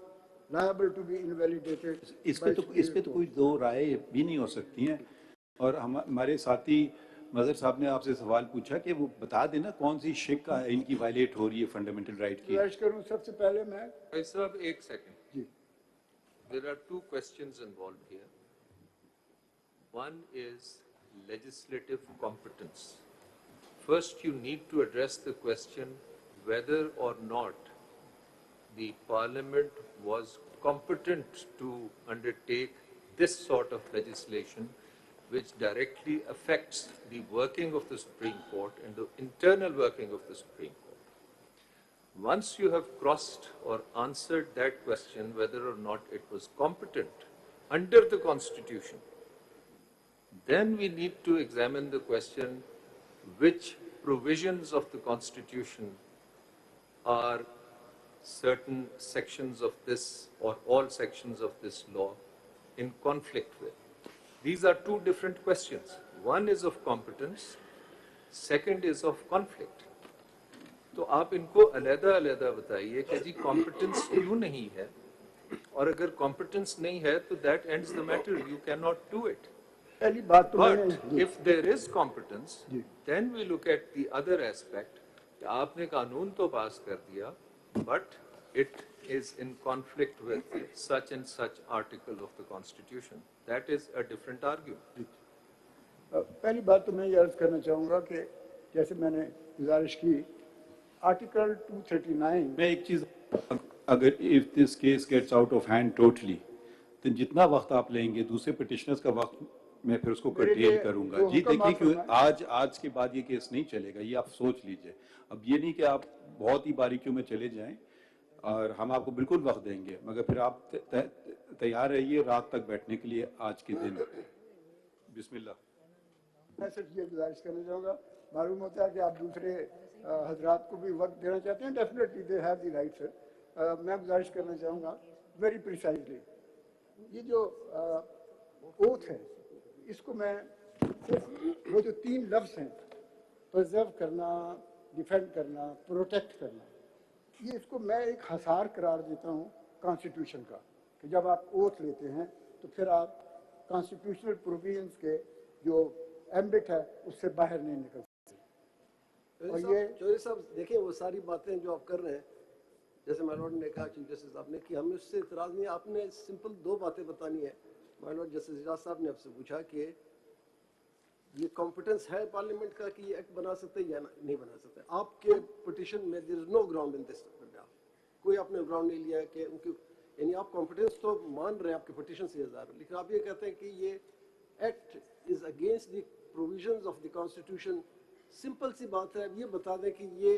liable to be invalidated.
इस पे तो कोई दो राय भी नहीं हो सकती हैं. और हमारे साथी मजहर साहब ने आपसे सवाल पूछा कि वो बता देना कौन सी शिक का इनकी वायलेट हो रही है फंडामेंटल राइट की.
करूं सबसे पहले मैं
भाई साहब एक second.
Ji.
There are 2 questions involved here. One is legislative competence. First, you need to address the question whether or not the Parliament was competent to undertake this sort of legislation which directly affects the working of the Supreme Court and the internal working of the Supreme Court. Once you have crossed or answered that question whether or not it was competent under the Constitution, Then we need to examine the question which provisions of the Constitution are certain sections of this or all sections of this law in conflict with. These are two different questions. One is of competence, second is of conflict. तो आप इनको अलग-अलग बताइए कि जी competence क्यों नहीं है और अगर competence नहीं है तो that ends the matter. You cannot do it.
पहली बात तो
But
मैंने
if there is competence, then we look at the other aspect. कि आपने कानून तो पास कर दिया, but it is in conflict with such and such article of the Constitution. That is a different argument.
पहली बात तो मैं ये अर्ज करना चाहूँगा कि जैसे मैंने गुजारिश की आर्टिकल 239
मैं एक चीज, अगर if this case gets out of hand totally, तो जितना वक्त आप लेंगे दूसरे पिटिशनर्स का वक्त मैं फिर उसको कर्टेल करूंगा। जी देखिए कि आज के बाद ये केस नहीं चलेगा, ये आप सोच लीजिए। अब ये नहीं कि आप बहुत ही बारीकियों में चले जाएं और हम आपको बिल्कुल वक्त देंगे, मगर फिर आप तैयार रहिए रात तक बैठने के लिए आज के दिन। बिस्मिल्लाह।
मैं सिर्फ ये गुजारिश करना चाहूँगा, मालूम होता है कि आप दूसरे हजरात को भी वक्त देना चाहते हैं, definitely they have the right sir. मैं गुजारिश करना चाहूँगा वेरी प्रिसाइजली, ये जो ओथ है इसको मैं सिर्फ वो जो 3 लफ्ज़ हैं, प्रिजर्व करना, डिफेंड करना, प्रोटेक्ट करना, ये इसको मैं एक हसार करार देता हूँ कॉन्स्टिट्यूशन का, कि जब आप ओथ लेते हैं तो फिर आप कॉन्स्टिट्यूशनल प्रोविजंस के जो एम्बिट है उससे बाहर नहीं निकल सकते। और ये
चौधरी साहब देखिए, वो सारी बातें जो आप कर रहे हैं, जैसे माइलॉर्ड ने कहा, चीफ जस्टिस साहब ने, कि हमें उससे इतराज़ नहीं, आपने सिंपल 2 बातें बतानी है। माइलॉर्ड जस्टिस इजाज साहब ने आपसे पूछा कि ये कॉम्पिटेंस है पार्लियामेंट का कि ये एक्ट बना सकते या नहीं बना सकते। आपके पिटिशन में there is no ground in this, कोई आपने ग्राउंड नहीं लिया है कि उनकी, यानी आप कॉम्पिटेंस तो मान रहे हैं आपके पिटिशन से हजार, लेकिन आप ये कहते हैं कि ये act is against the provisions of the constitution. Simple सी बात है, ये बता दें कि ये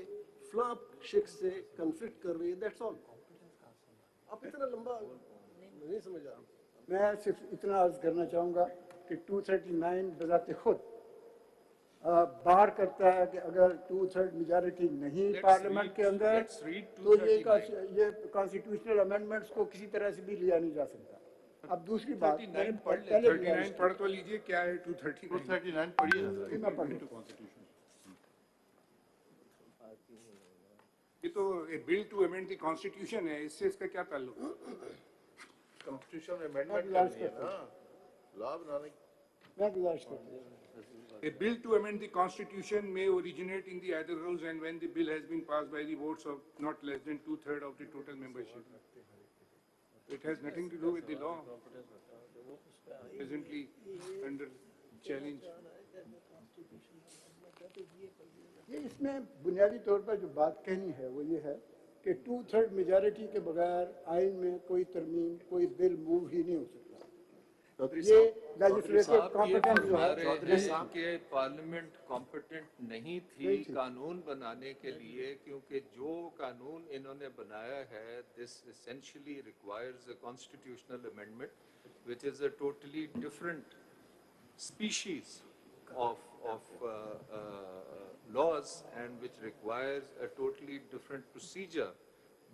फ्ला शिक्स से कन्फ्लिक्ट कर रही है, दैट्स ऑल। आप इतना लंबा नहीं समझ रहा।
मैं सिर्फ इतना अर्ज करना चाहूँगा कि 239 बजाते खुद बार करता है कि अगर 2/3 मेजॉरिटी नहीं पार्लियामेंट के अंदर तो ये कॉन्स्टिट्यूशनल अमेंडमेंट्स को किसी तरह से भी लिया नहीं जा सकता। अब दूसरी बात,
39 पढ़ तो लीजिए, क्या है
239 पढ़िए।
ये तो bill to amend the constitution है, इससे इसका क्या ताल्लुक?
कॉन्स्टिट्यूशन अमेंडमेंट करनी है ना, लॉ बनाने।
मैं गुजारिश करता हूँ,
A bill to amend the constitution may originate in the either house and when the bill has been passed by the votes of not less than 2/3 of the total membership. It has nothing to do with the law presently under challenge.
ये इसमें बुनियादी तौर पर जो बात कहनी है वो ये है कि 2/3 मेजॉरिटी के बगैर आइन में कोई तरमीम, कोई बिल मूव ही नहीं हो सकता। ये लेजिस्लेटिव कॉम्पिटेंस जो है,
चौधरी साहब के पार्लियामेंट कॉम्पिटेंट नहीं थी कानून बनाने के लिए, क्योंकि जो कानून इन्होंने बनाया है this essentially requires a constitutional amendment which is a totally different species of laws and which requires a totally different procedure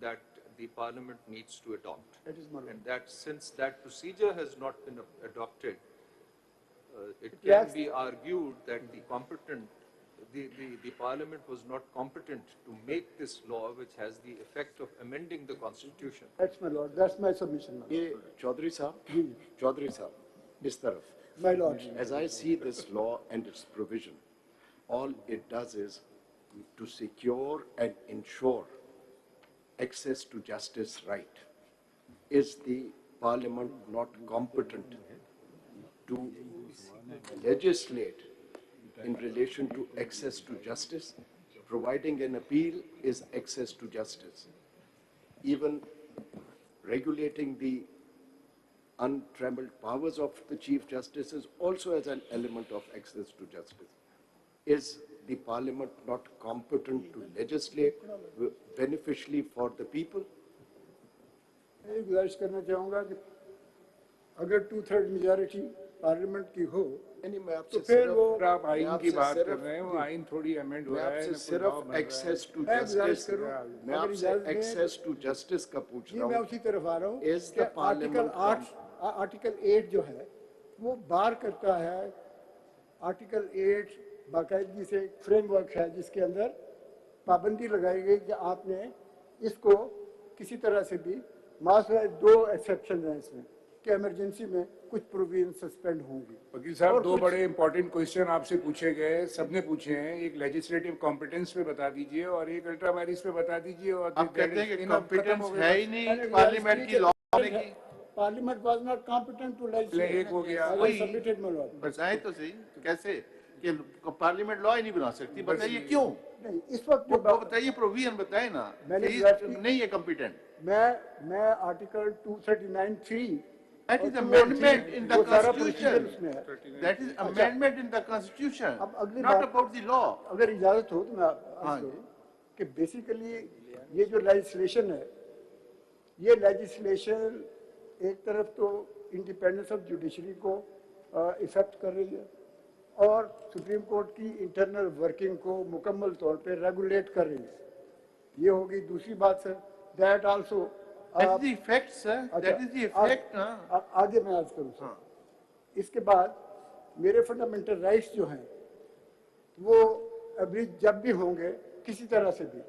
that the parliament needs to adopt. And that since that procedure has not been adopted, it can be argued that the parliament was not competent to make this law which has the effect of amending the constitution.
That's my lord, that's my submission.
ये चौधरी साहब इस तरफ,
My lord,
as I see this law and its provision, all it does is to secure and ensure access to justice right. Is the parliament not competent to legislate in relation to access to justice? Providing an appeal is access to justice. Even regulating the untrammeled powers of the Chief Justice is also as an element of access to justice. Is the parliament not competent to legislate beneficially for the people?
मैं गुजारिश करना चाहूँगा कि अगर 2/3 majority parliament की हो
नहीं, मैं
तो
आपसे
फिर
सिर्फ
वो
अगर आप आइन की
आपसे
बात कर
सिर्फ-
रहे हैं, वो आइन थोड़ी अमेंड हो
मैं
रहा है,
आपसे
ना कोई law
सिर्फ
बन रहा है।
एक्सेस टू
मैं गुजारिश
जस्टिस
करूं
मैं
अगर
आपसे
इजाजत दें
एक्सेस टू जस्टिस का पूछ
जी
रहा
मैं
हूँ
उसी तरफ आ रहा हूँ
Is
कि
the
आर्टिकल
parliament
8 आर्टिकल 8 जो है वो बार करता है आर्टिकल 8 बाकायदगी से एक फ्रेमवर्क है जिसके अंदर पाबंदी लगाई गई कि आपने इसको किसी तरह से भी मासवाइज 2 एक्सेप्शन हैं इसमें कि इमरजेंसी में कुछ प्रोविजन सस्पेंड होंगी।
वकील साहब,
और
2
कुछ-
बड़े इंपॉर्टेंट क्वेश्चन आपसे पूछे गए, सबने पूछे हैं। एक लेजिस्लेटिव कॉम्पिटेंस पे बता दीजिए और एक अल्ट्रा वायरिस पे बता दीजिए। और
आप कहते हैं कि
खत्म हो
कॉम्पिटेंस
गए
है
बस।
ही नहीं
मैंने
पार्लियामेंट
गुजारिश
की लॉ
कि
में की।
Parliament was not competent to
act हो गया।
वही
सबमिटेड माय लॉर्ड।
बताएं तो सही कैसे कि पार्लियामेंट लॉ ही नहीं बना सकती, बताइए क्यों?
नहीं इस वक्त जो
वो बताइए, प्रोविजन बताए ना
मैंने
कि
गुजारिश की-
नहीं है कॉम्पिटेंट।
मैं आर्टिकल 239(3)
That
और
is amendment in the
वो सारा
constitution.
procedure उसमें है।
That is amendment in the constitution,
अब अगली
not
बात-
about the law.
अगर इजाजत हो तो मैं
हाँ
अर्ज करूं कि बेसिकली ये जो लेजिस्लेशन है ये लेजिस्लेशन एक तरफ तो इंडिपेंडेंस ऑफ जुडिशरी को इफेक्ट कर रही है और सुप्रीम कोर्ट की इंटरनल वर्किंग को मुकम्मल तौर पे रेगुलेट कर रही है। ये होगी दूसरी बात sir, that also
That is the effect, sir. That is the effect. हाँ।
आगे मैं अर्ज करूं सर। इसके बाद मेरे फंडामेंटल राइट्स जो हैं वो अभी जब भी होंगे किसी तरह से भी,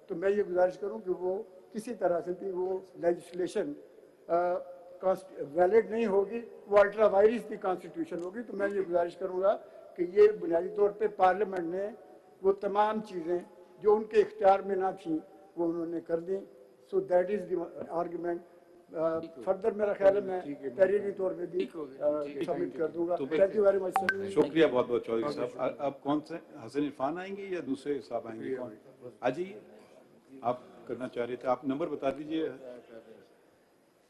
तो मैं ये गुजारिश करूं कि वो किसी तरह से भी वो लेजिस्लेशन वैलिड नहीं होगी, वो अल्ट्रा वायरिस की कॉन्स्टिट्यूशन होगी। तो मैं ये गुजारिश करूंगा कि ये बुनियादी तौर पे पार्लियामेंट ने वो तमाम चीज़ें जो उनके इख्तियार में ना थी वो उन्होंने कर दी। So that is the argument. Further मेरा ख्याल है मैं तहरीरी तौर पे भी सबमिट कर दूंगा। Thank you very much sir.
शुक्रिया बहुत बहुत चौधरी साहब। अब कौन से हसन इरफान आएंगे या दूसरे साहब आएंगे? कौन आ जाइए, आप करना चाह रहे थे, आप नंबर बता दीजिए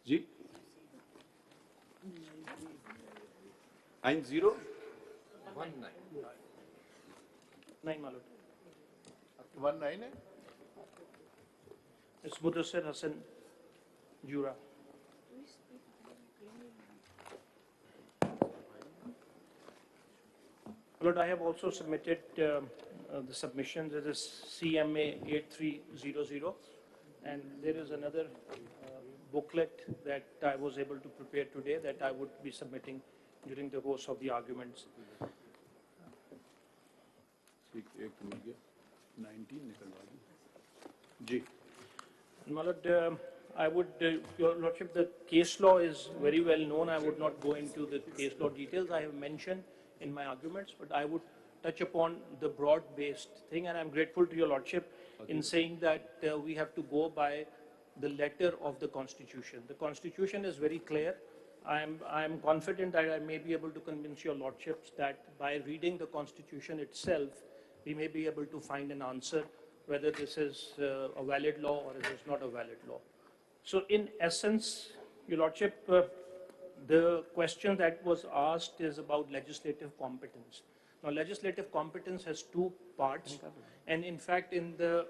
जी। 90
19 है।
It's Mudassir Hassan Jura. Lord, I have also submitted the submission. There is CMA 8300, and there is another booklet that I was able to prepare today that I would be submitting during the course of the arguments.
एक तो मिल गया, 19 निकलवा दी जी।
My Lord, I would, Your Lordship, the case law is very well known. I would not go into the case law details I have mentioned in my arguments, but I would touch upon the broad-based thing, and I'm grateful to Your Lordship in saying that we have to go by the letter of the Constitution. The Constitution is very clear. I'm confident that I may be able to convince Your Lordships that by reading the Constitution itself, we may be able to find an answer whether this is a valid law or it is not a valid law. So in essence, Your Lordship, the question that was asked is about legislative competence. Now, legislative competence has 2 parts, and in fact, in the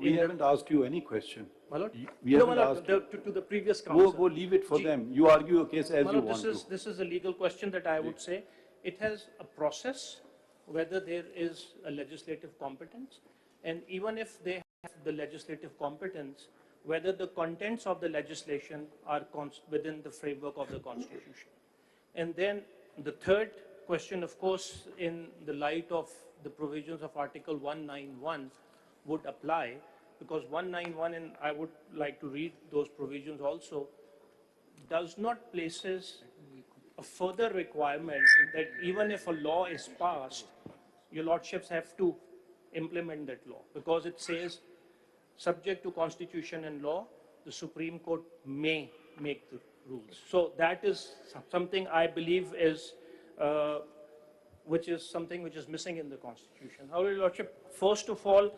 We haven't asked you any question.
My Lord?
We
No,
haven't
my Lord,
asked
to the previous counsel.
Go leave it for
Ji-
them. You argue your case as
My
you
Lord,
want to.
this is a legal question that I would say. It has a process, whether there is a legislative competence, and even if they have the legislative competence, whether the contents of the legislation are within the framework of the Constitution. And then the third question, of course, in the light of the provisions of Article 191 would apply, because 191, and I would like to read those provisions also, does not places a further requirement that even if a law is passed, Your Lordships have to implement that law, because it says, subject to Constitution and law, the Supreme Court may make the rules. So that is something I believe is, which is missing in the Constitution. However, Your Lordship, first of all,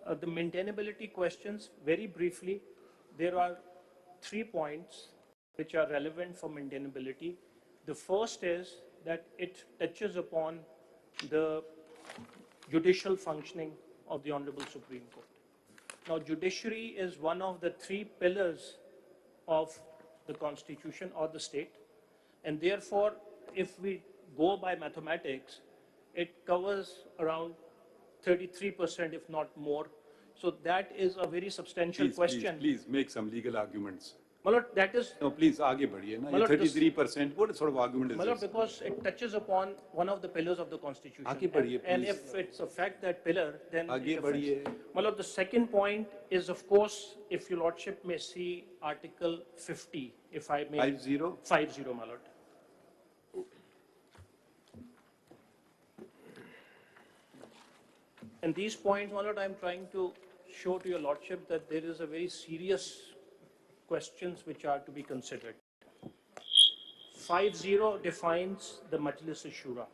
the maintainability questions, very briefly, there are 3 points which are relevant for maintainability. The first is that it touches upon the judicial functioning of the Honorable Supreme Court. Now, judiciary is one of the 3 pillars of the Constitution or the state, and therefore if we go by mathematics, it covers around 33%, if not more. So that is a very substantial question.
Please make some legal arguments.
Malot, that is,
No, please, आगे बढ़िए ना.
Malot,
33%. What sort of argument is
Malot,
this?
because it touches upon one of the pillars of the Constitution.
आगे बढ़िए,
And
please.
if it's affect that pillar, then
आगे
it affects.
बढ़िए.
Malot, the second point is, of course, if your lordship may see Article 50, if I may.
50?
50, Malot. And these points, Malot, I'm trying to show to your lordship that there is a very serious questions which are to be considered. 50 defines the Majlis Shura.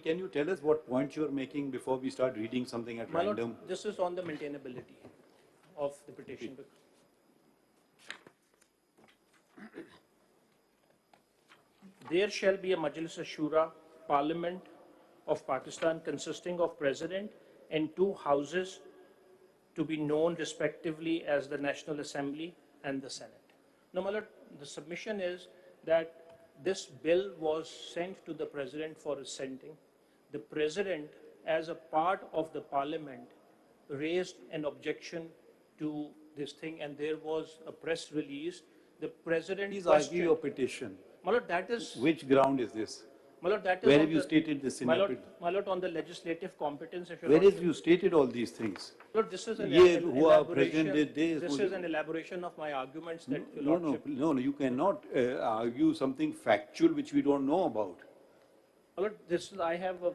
Can you tell us what points you are making before we start reading something at
My lord,
random?
this is on the maintainability of the petition. There shall be a Majlis Shura, Parliament of Pakistan consisting of President and two houses to be known respectively as the National Assembly and the Senate. Now, my lord, the submission is that this bill was sent to the President for assenting. The President, as a part of the Parliament, raised an objection to this thing, and there was a press release. The President
Please argue your petition.
My lord, that is...
Which ground is this?
My lord, that is
Where
on
have you
the-
stated this in
my
your
lord, my lord, on the legislative competence, if your
Where have
lordship-
you stated all these things?
Lord, this is an
ये हुआ
elaboration.
President Day,
This
मुझे-
is an elaboration of my arguments that your
No,
lordship.
no, you cannot argue something factual which we don't know about.
My lord, this is, I have a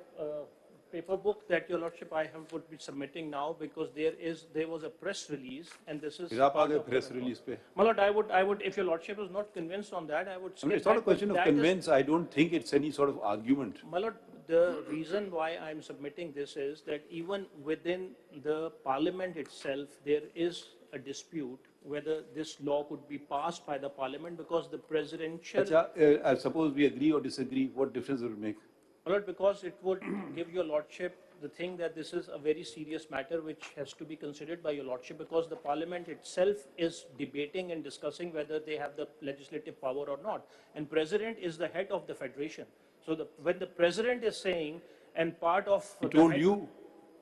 paper book that your lordship I would be submitting now because there was a press release and this is.
फिर आप आ
part
गए
of the
press
record.
release पे.
My lord, I would, if your lordship is not convinced on that, I would.
I mean,
skip
it's not a
that, but
question of
that is-
convince. I don't think it's any sort of argument.
My lord, the reason why I'm submitting this is that even within the parliament itself, there is a dispute whether this law could be passed by the parliament because the presidential.
अच्छा, suppose we agree or disagree, what difference will it make?
My lord, because it would give your lordship the thing that this is a very serious matter which has to be considered by your lordship because the parliament itself is debating and discussing whether they have the legislative power or not. And president is the head of the federation. So when the president is saying and part of.
He
the
told
head-
you.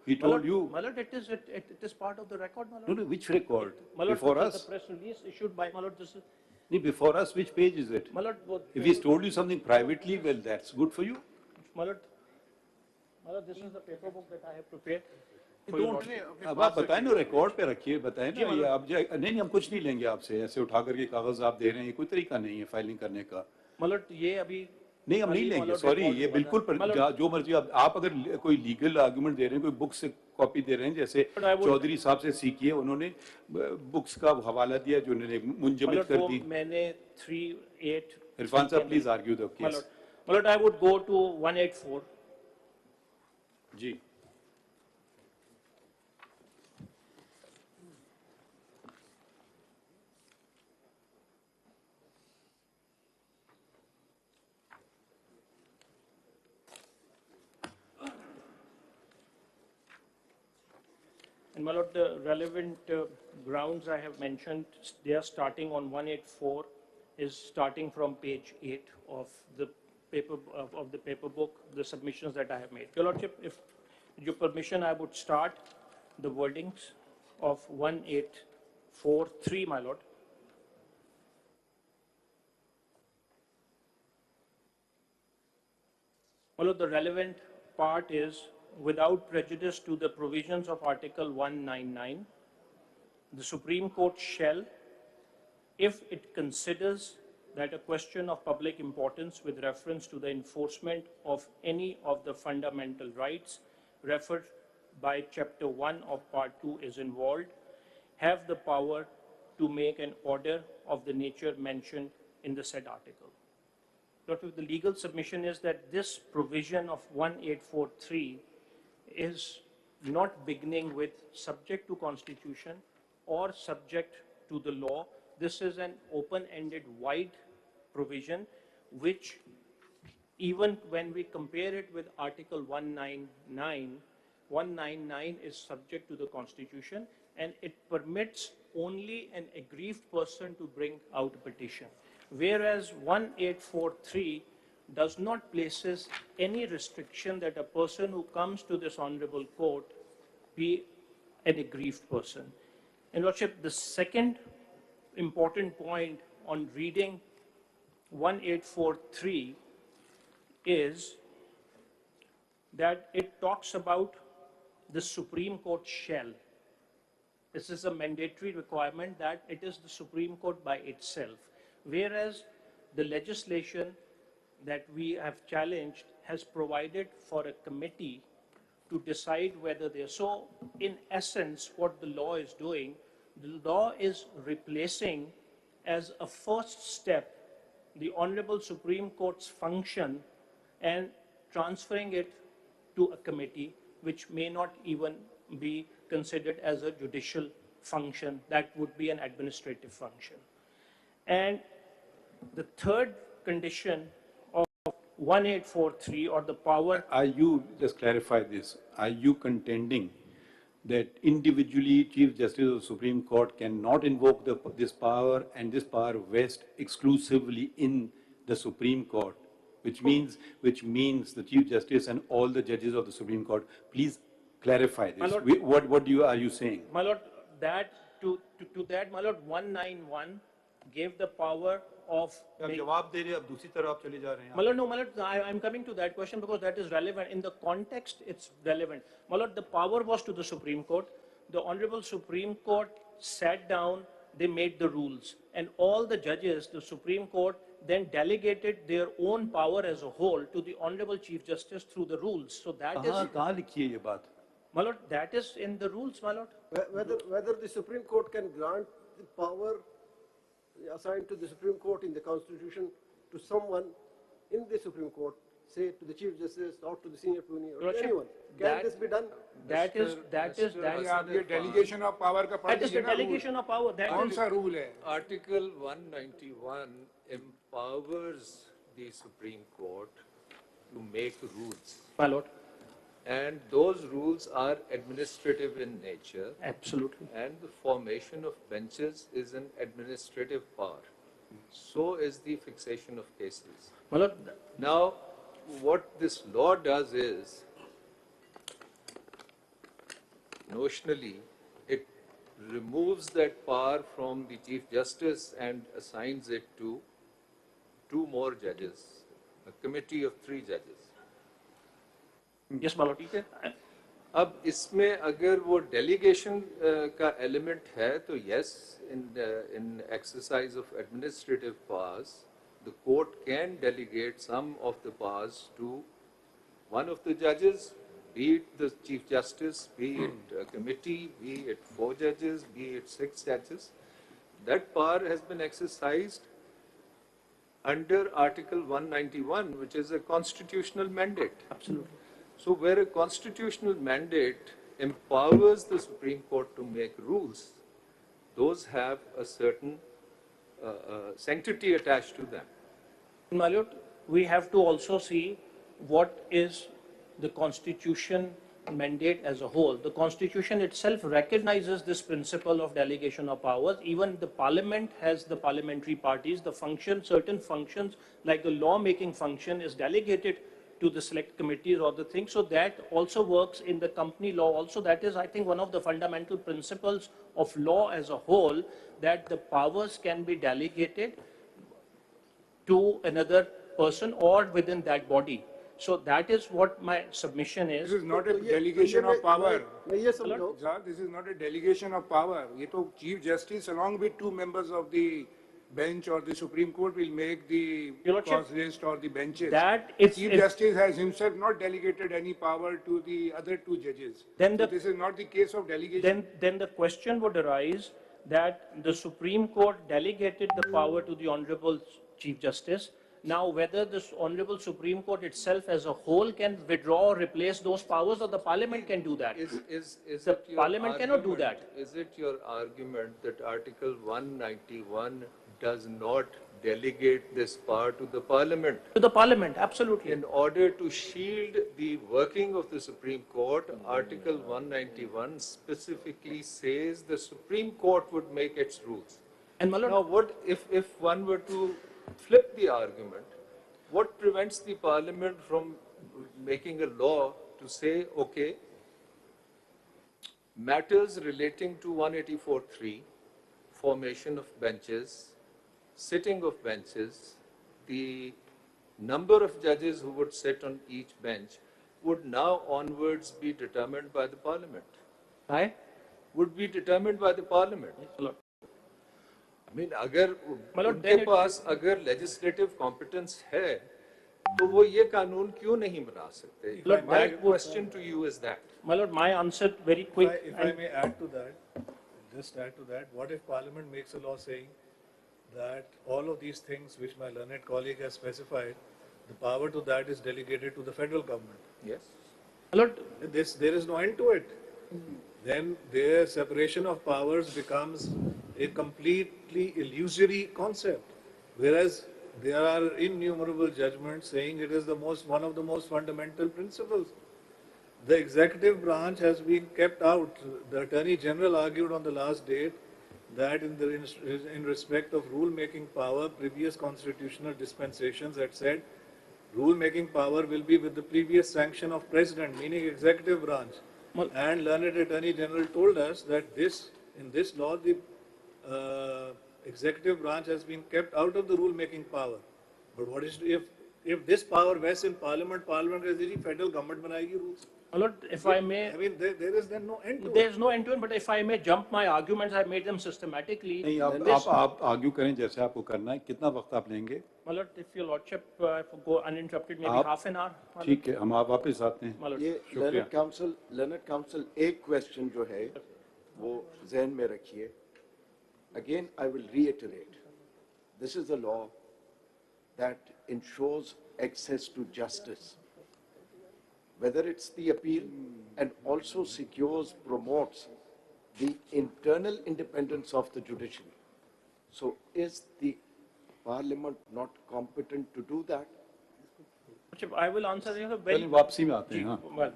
He
My
told
lord,
you.
My lord, it is part of the record, my lord.
No, which record?
My lord,
Before
this is
us?
the press release issued by, my lord, this is,
No, before us, which page is it?
my lord,
If he's told you something privately, well, that's good for you.
my lord, this is the paper book that I have prepared. for your
Don't,
lordship.
अब आप बताएं ना record पे रखिए बताएं ना ये आप नहीं हम कुछ नहीं लेंगे आपसे ऐसे उठा करके कागज आप दे रहे हैं ये कोई तरीका नहीं है फाइलिंग करने का
My lord, ये अभी
नहीं हम नहीं
अभी, my
लेंगे
lord,
सॉरी
record
ये
हुआ था।
बिल्कुल
My lord,
जो मर्जी आप अगर कोई लीगल आर्गुमेंट दे रहे हैं कोई बुक से कॉपी दे रहे हैं जैसे
But I would-
चौधरी साहब से सीखिए उन्होंने बुक्स का हवाला दिया जो उन्होंने
my
मुंजमद
lord,
कर
वो
दी
मैंने 3-8.
इरफान साहब please argue the
My
case
lord, my lord, I would go to 184.
जी
And my lord, the relevant grounds I have mentioned, they are starting on 184, is starting from page 8 of the paper book, the submissions that I have made. Your lordship, if your permission, I would start the wordings of 1843, my lord. My lord, the relevant part is without prejudice to the provisions of Article 199, the Supreme Court shall, if it considers that a question of public importance with reference to the enforcement of any of the fundamental rights referred by Chapter 1 of Part 2 is involved, have the power to make an order of the nature mentioned in the said article. The legal submission is that this provision of 1843 is not beginning with subject to constitution or subject to the law. This is an open-ended, wide provision, which even when we compare it with Article 199, 199 is subject to the constitution and it permits only an aggrieved person to bring out a petition. Whereas 1843 does not places any restriction that a person who comes to this honorable court be an aggrieved person. And Lordship, the second important point on reading 1843 is that it talks about the Supreme Court shall. This is a mandatory requirement that it is the Supreme Court by itself, whereas the legislation that we have challenged has provided for a committee to decide whether they're so. In essence, what the law is doing, the law is replacing as a first step the Honorable Supreme Court's function and transferring it to a committee which may not even be considered as a judicial function. That would be an administrative function. And the third condition of 1843, or the power.
Are you, just clarify this, are you contending that individually Chief Justice of the Supreme Court cannot invoke this power, and this power vests exclusively in the Supreme Court, which means the Chief Justice and all the judges of the Supreme Court? Please clarify this. What are you saying?
My Lord, that to that, my Lord, 191 gave the power of. My Lord, no, my Lord, I'm coming to that question because that is relevant. In the context, it's relevant. My Lord, the power was to the Supreme Court. The Honorable Supreme Court sat down, they made the rules. And all the judges, the Supreme Court, then delegated their own power as a whole to the Honorable Chief Justice through the rules. So that is.
कहाँ लिखी है ये बात?
My Lord, that is in the rules, my Lord.
Whether the Supreme Court can grant the power assigned to the Supreme Court in the Constitution to someone in the Supreme Court, say to the Chief Justice or to the senior attorney or to anyone. Can this be done?
That is
ये delegation of power का
that is the delegation of power. That
कौन
is
सा rule है?
Article 191 empowers the Supreme Court to make rules.
my Lord.
And those rules are administrative in nature.
Absolutely.
And the formation of benches is an administrative power. So is the fixation of cases.
My Lord,
Now, what this law does is, notionally, it removes that power from the Chief Justice and assigns it to 2 more judges, a committee of 3 judges.
yes, my Lord.
अब इसमें अगर वो delegation का element है तो yes, in exercise of administrative powers, the court can delegate some of the powers to one of the judges, be it the Chief Justice, be it a committee, be it 4 judges, be it 6 judges. That power has been exercised under Article 191, which is a constitutional mandate.
Absolutely.
So where a constitutional mandate empowers the Supreme Court to make rules, those have a certain sanctity attached to them.
My Lord, we have to also see what is the Constitution mandate as a whole. The Constitution itself recognizes this principle of delegation of powers. Even the Parliament has the parliamentary parties. The function, certain functions like the law-making function is delegated to the select committees or the thing. So that also works in the company law also. That is, I think, one of the fundamental principles of law as a whole, that the powers can be delegated to another person or within that body. So that is what my submission is.
This is not a delegation of power.
ये समझो
Sir, this is not a delegation of power. ये तो Chief Justice along with 2 members of the bench or the Supreme Court will make the
Your Lordship,
cause list or the benches.
that it's-
Chief Justice has himself not delegated any power to the other 2 judges.
Then
So
the-
this is not the case of delegation.
Then the question would arise that the Supreme Court delegated the power to the Honorable Chief Justice. Now, whether this Honorable Supreme Court itself as a whole can withdraw or replace those powers, or the Parliament can do that.
Is
The
it your
Parliament cannot do
argument-
that.
Is it your argument that Article 191 does not delegate this power to the Parliament?
To the Parliament, absolutely.
In order to shield the working of the Supreme Court, Article 191 specifically says the Supreme Court would make its rules.
And my Lord,
Now, what if one were to flip the argument what prevents the parliament from making a law to say, okay, matters relating to 184(3), formation of benches, sitting of benches, the number of judges who would sit on each bench would now onwards be determined by the parliament.
Aye?
Would be determined by the parliament. I mean, अगर
मतलब
उनके
then it-
पास अगर legislative competence है, तो वो ये कानून क्यों नहीं बना सकते?
Look,
My
that would-
question to you is that.
My lord, my answer very quick.
If I may add to that, just add to that, what if Parliament makes a law saying that all of these things which my learned colleague has specified, the power to that is delegated to the federal government?
Yes.
My lord,
There is no end to it. Then their separation of powers becomes a completely illusory concept. Whereas there are innumerable judgments saying it is one of the most fundamental principles. The executive branch has been kept out. The Attorney General argued on the last date that in respect of rule-making power, previous constitutional dispensations had said rule-making power will be with the previous sanction of President, meaning executive branch. And learned Attorney General told us that in this law, the executive branch has been kept out of the rule-making power. But what is if this power vests in Parliament, Parliament is the federal government banayegi rules.
my lord, if I may,
I mean, there is then no end to it.
there is no end to it, but if I may jump my arguments, I made them systematically.
नहीं, आप argue करें जैसे आपको करना है. कितना वक्त आप लेंगे?
My lord, if your lordship go uninterrupted, maybe
आप-
half an hour. my lord.
ठीक है, हम आप वापस आते हैं.
My lord.
ये learned council एक question जो है वो ज़हन में रखिए. Again, I will reiterate, this is a law that ensures access to justice, whether it's the appeal, and also secures, promotes the internal independence of the judiciary. So is the parliament not competent to do that?
Lordship, I will answer you very.
चलिए वापसी में आते हैं. हाँ.
Well,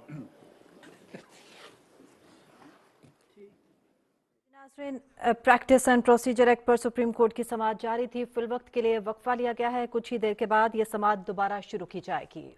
नाज़रीन, practice and procedure act पर supreme court की समाअत जारी थी. फिल वक्त के लिए वक्फा लिया गया है. कुछ ही देर के बाद ये समाअत दोबारा शुरू की जाएगी.